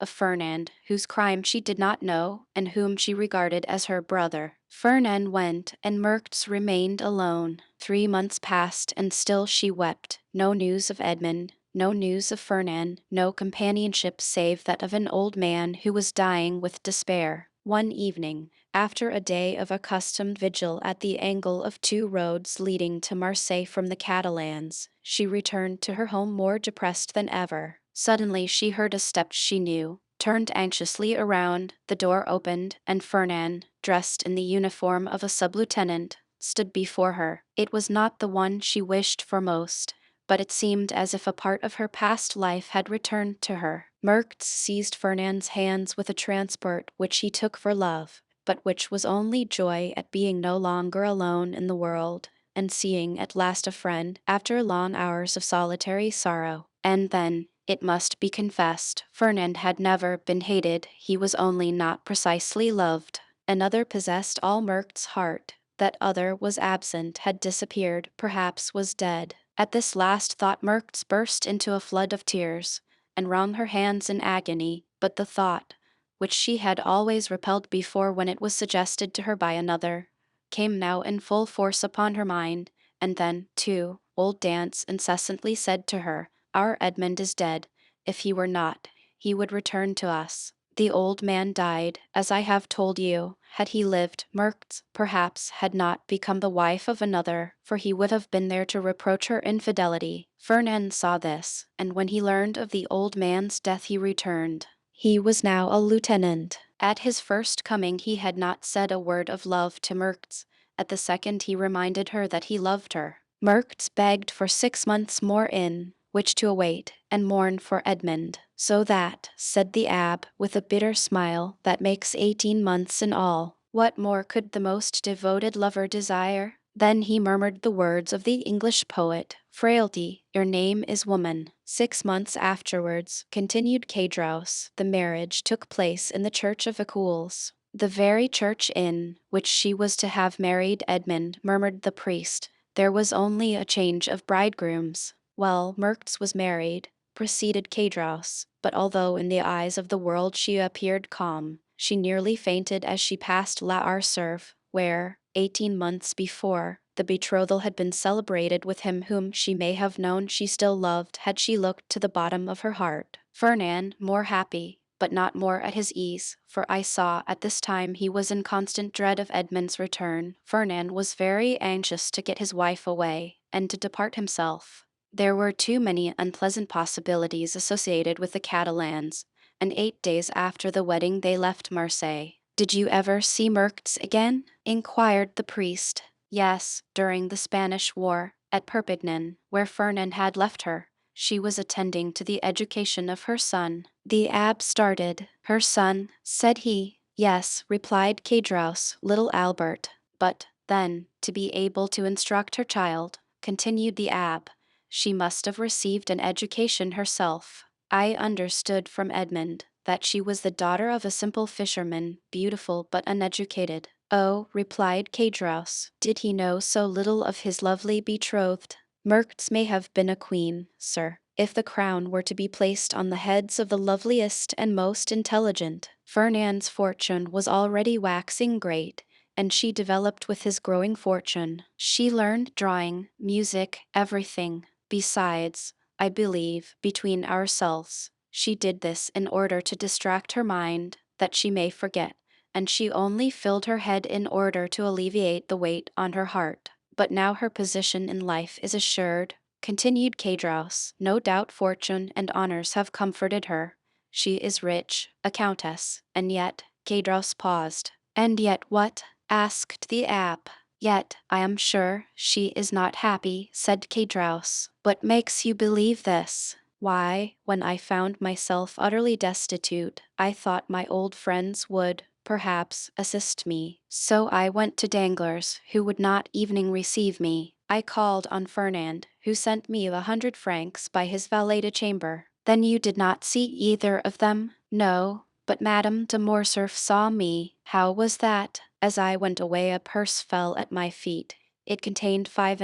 Speaker 1: whose crime she did not know, and whom she regarded as her brother. Fernand went, and Merktz remained alone. 3 months passed, and still she wept. No news of Edmond, no news of Fernand, no companionship save that of an old man who was dying with despair. One evening, after a day of accustomed vigil at the angle of 2 roads leading to Marseille from the Catalans, she returned to her home more depressed than ever. Suddenly she heard a step she knew, turned anxiously around, the door opened, and Fernand, dressed in the uniform of a sub-lieutenant, stood before her. It was not the one she wished for most, but it seemed as if a part of her past life had returned to her. Merktz seized Fernand's hands with a transport which he took for love, but which was only joy at being no longer alone in the world, and seeing at last a friend after long hours of solitary sorrow. And then, it must be confessed, Fernand had never been hated, he was only not precisely loved. Another possessed all Merkt's heart. That other was absent, had disappeared, perhaps was dead. At this last thought Merktz burst into a flood of tears, and wrung her hands in agony, but the thought, which she had always repelled before when it was suggested to her by another, came now in full force upon her mind, and then, too, old Dance incessantly said to her, "Our Edmond is dead. If he were not, he would return to us." The old man died, as I have told you. Had he lived, Merktz, perhaps, had not become the wife of another, for he would have been there to reproach her infidelity. Fernand saw this, and when he learned of the old man's death he returned. He was now a lieutenant. At his first coming he had not said a word of love to Merktz. At the second he reminded her that he loved her. Merktz begged for 6 months more in which to await and mourn for Edmond. "So that," said the abbe, with a bitter smile, "that makes 18 months in all. What more could the most devoted lover desire?" Then he murmured the words of the English poet, "Frailty, your name is woman." 6 months afterwards, continued Caedros, the marriage took place in the church of Écoules. "The very church in which she was to have married Edmond," murmured the priest. "There was only a change of bridegrooms." "Well, Merktz was married," proceeded Caedros, "but although in the eyes of the world she appeared calm, she nearly fainted as she passed La Arcerve, where, 18 months before, the betrothal had been celebrated with him whom she may have known she still loved had she looked to the bottom of her heart. Fernand, more happy, but not more at his ease, for I saw at this time he was in constant dread of Edmond's return. Fernand was very anxious to get his wife away, and to depart himself. There were too many unpleasant possibilities associated with the Catalans, and 8 days after the wedding they left Marseille. "Did you ever see Merktz again?" inquired the priest. "Yes, during the Spanish War, at Perpignan, where Fernand had left her. She was attending to the education of her son. The abbe started. Her son, said he. Yes, replied Cadros, little Albert. But, then, to be able to instruct her child, continued the abbe, she must have received an education herself. I understood from Edmund that she was the daughter of a simple fisherman, beautiful but uneducated. Oh, replied Cadros, did he know so little of his lovely betrothed? Merktz may have been a queen, sir, if the crown were to be placed on the heads of the loveliest and most intelligent. Fernand's fortune was already waxing great, and she developed with his growing fortune. She learned drawing, music, everything. Besides, I believe, between ourselves, she did this in order to distract her mind, that she may forget, and she only filled her head in order to alleviate the weight on her heart. But now her position in life is assured, continued Cadros. No doubt fortune and honors have comforted her. She is rich, a countess, and yet, Cadros paused. And yet what? Asked the abbe. Yet, I am sure, she is not happy, said Cadros. What makes you believe this? Why, when I found myself utterly destitute, I thought my old friends would, perhaps, assist me. So I went to Danglars, who would not evening receive me. I called on Fernand, who sent me 100 francs by his valet de chamber. Then you did not see either of them? No, but Madame de Morcerf saw me. How was that? As I went away a purse fell at my feet. It contained 25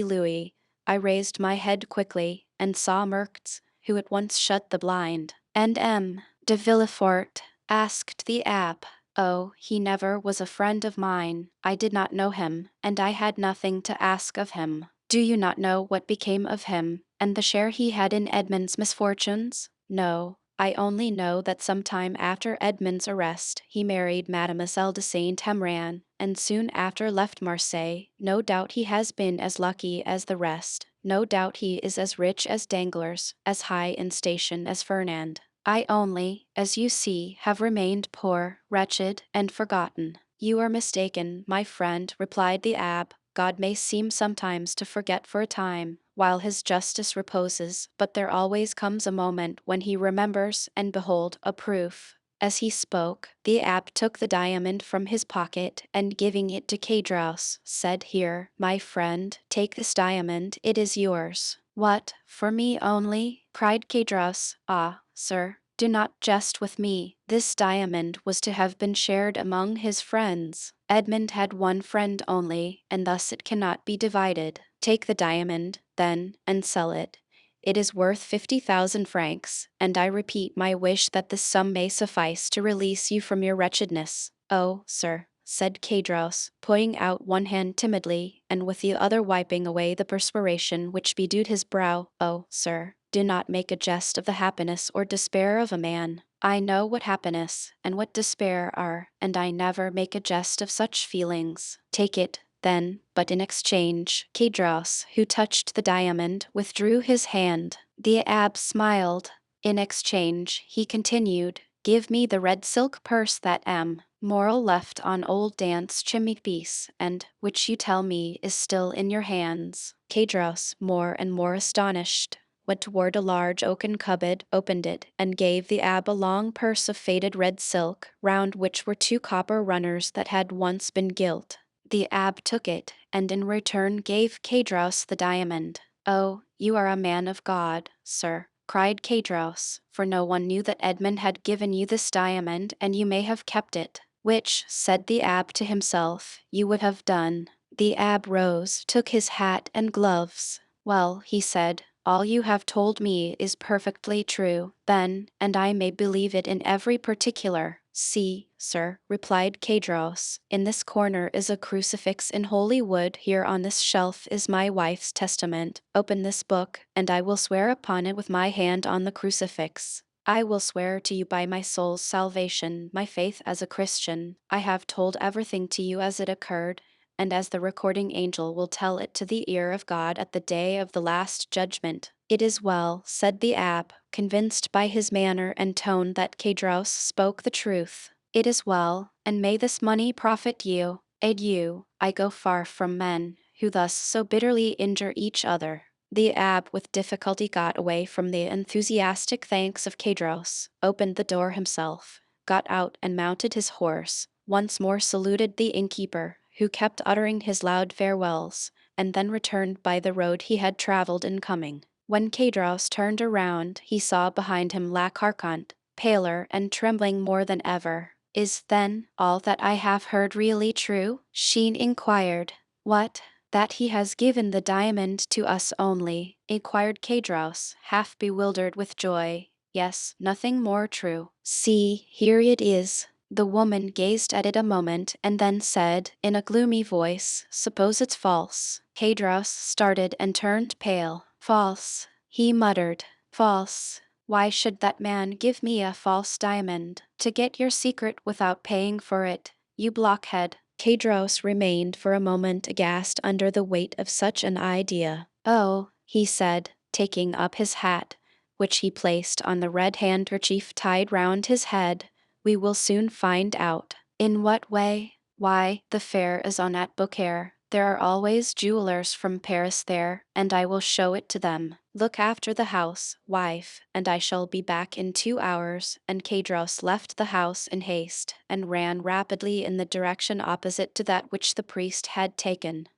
Speaker 1: louis. I raised my head quickly, and saw Merktz, who at once shut the blind. And M. de Villefort? Asked the abbe. Oh, he never was a friend of mine. I did not know him, and I had nothing to ask of him. Do you not know what became of him, and the share he had in Edmund's misfortunes? No, I only know that some time after Edmund's arrest he married Mademoiselle de Saint-Emran, and soon after left Marseille. No doubt he has been as lucky as the rest. No doubt he is as rich as Danglars, as high in station as Fernand. I only, as you see, have remained poor, wretched, and forgotten. You are mistaken, my friend, replied the abbe. God may seem sometimes to forget for a time, while his justice reposes, but there always comes a moment when he remembers, and behold, a proof. As he spoke, the abbe took the diamond from his pocket, and giving it to Cadros, said, Here, my friend, take this diamond, it is yours. What, for me only? Cried Cadros. Ah, sir, do not jest with me. This diamond was to have been shared among his friends. Edmund had one friend only, and thus it cannot be divided. Take the diamond, then, and sell it. It is worth 50,000 francs, and I repeat my wish that this sum may suffice to release you from your wretchedness. Oh, sir, said Cadros, putting out one hand timidly, and with the other wiping away the perspiration which bedewed his brow. Oh, sir, do not make a jest of the happiness or despair of a man. I know what happiness and what despair are, and I never make a jest of such feelings. Take it, then, but in exchange. Cadros, who touched the diamond, withdrew his hand. The abbe smiled. In exchange, he continued, give me the red silk purse that M. Morel left on old Dant's chimney-piece, and which you tell me is still in your hands. Cadros, more and more astonished, went toward a large oaken cupboard, opened it, and gave the abbe a long purse of faded red silk, round which were 2 copper runners that had once been gilt. The abbe took it, and in return gave Cadros the diamond. Oh, you are a man of God, sir, cried Cadros, for no one knew that Edmund had given you this diamond, and you may have kept it, which, said the abbe to himself, you would have done. The abbe rose, took his hat and gloves. Well, he said, all you have told me is perfectly true, then, and I may believe it in every particular. See, sir, replied Cadros, in this corner is a crucifix in holy wood, here on this shelf is my wife's testament. Open this book, and I will swear upon it with my hand on the crucifix. I will swear to you by my soul's salvation, my faith as a Christian. I have told everything to you as it occurred, and as the recording angel will tell it to the ear of God at the day of the last judgment. It is well, said the abbe, convinced by his manner and tone that Cadros spoke the truth. It is well, and may this money profit you. Adieu, I go far from men, who thus so bitterly injure each other. The abb with difficulty got away from the enthusiastic thanks of Cadros, opened the door himself, got out and mounted his horse, once more saluted the innkeeper, who kept uttering his loud farewells, and then returned by the road he had travelled in coming. When Cadros turned around, he saw behind him La Carconte, paler and trembling more than ever. "Is, then, all that I have heard really true?" she inquired. "What? That he has given the diamond to us only?" inquired Cadros, half bewildered with joy. "Yes, nothing more true. See, here it is." The woman gazed at it a moment and then said, in a gloomy voice, "Suppose it's false." Cadros started and turned pale. "False," he muttered. "False. Why should that man give me a false diamond? To get your secret without paying for it, you blockhead." Cadros remained for a moment aghast under the weight of such an idea. "Oh," he said, taking up his hat, which he placed on the red handkerchief tied round his head, "we will soon find out." "In what way?" "Why, the fair is on at Beaucaire. There are always jewelers from Paris there, and I will show it to them. Look after the house, wife, and I shall be back in 2 hours." And Cadros left the house in haste, and ran rapidly in the direction opposite to that which the priest had taken.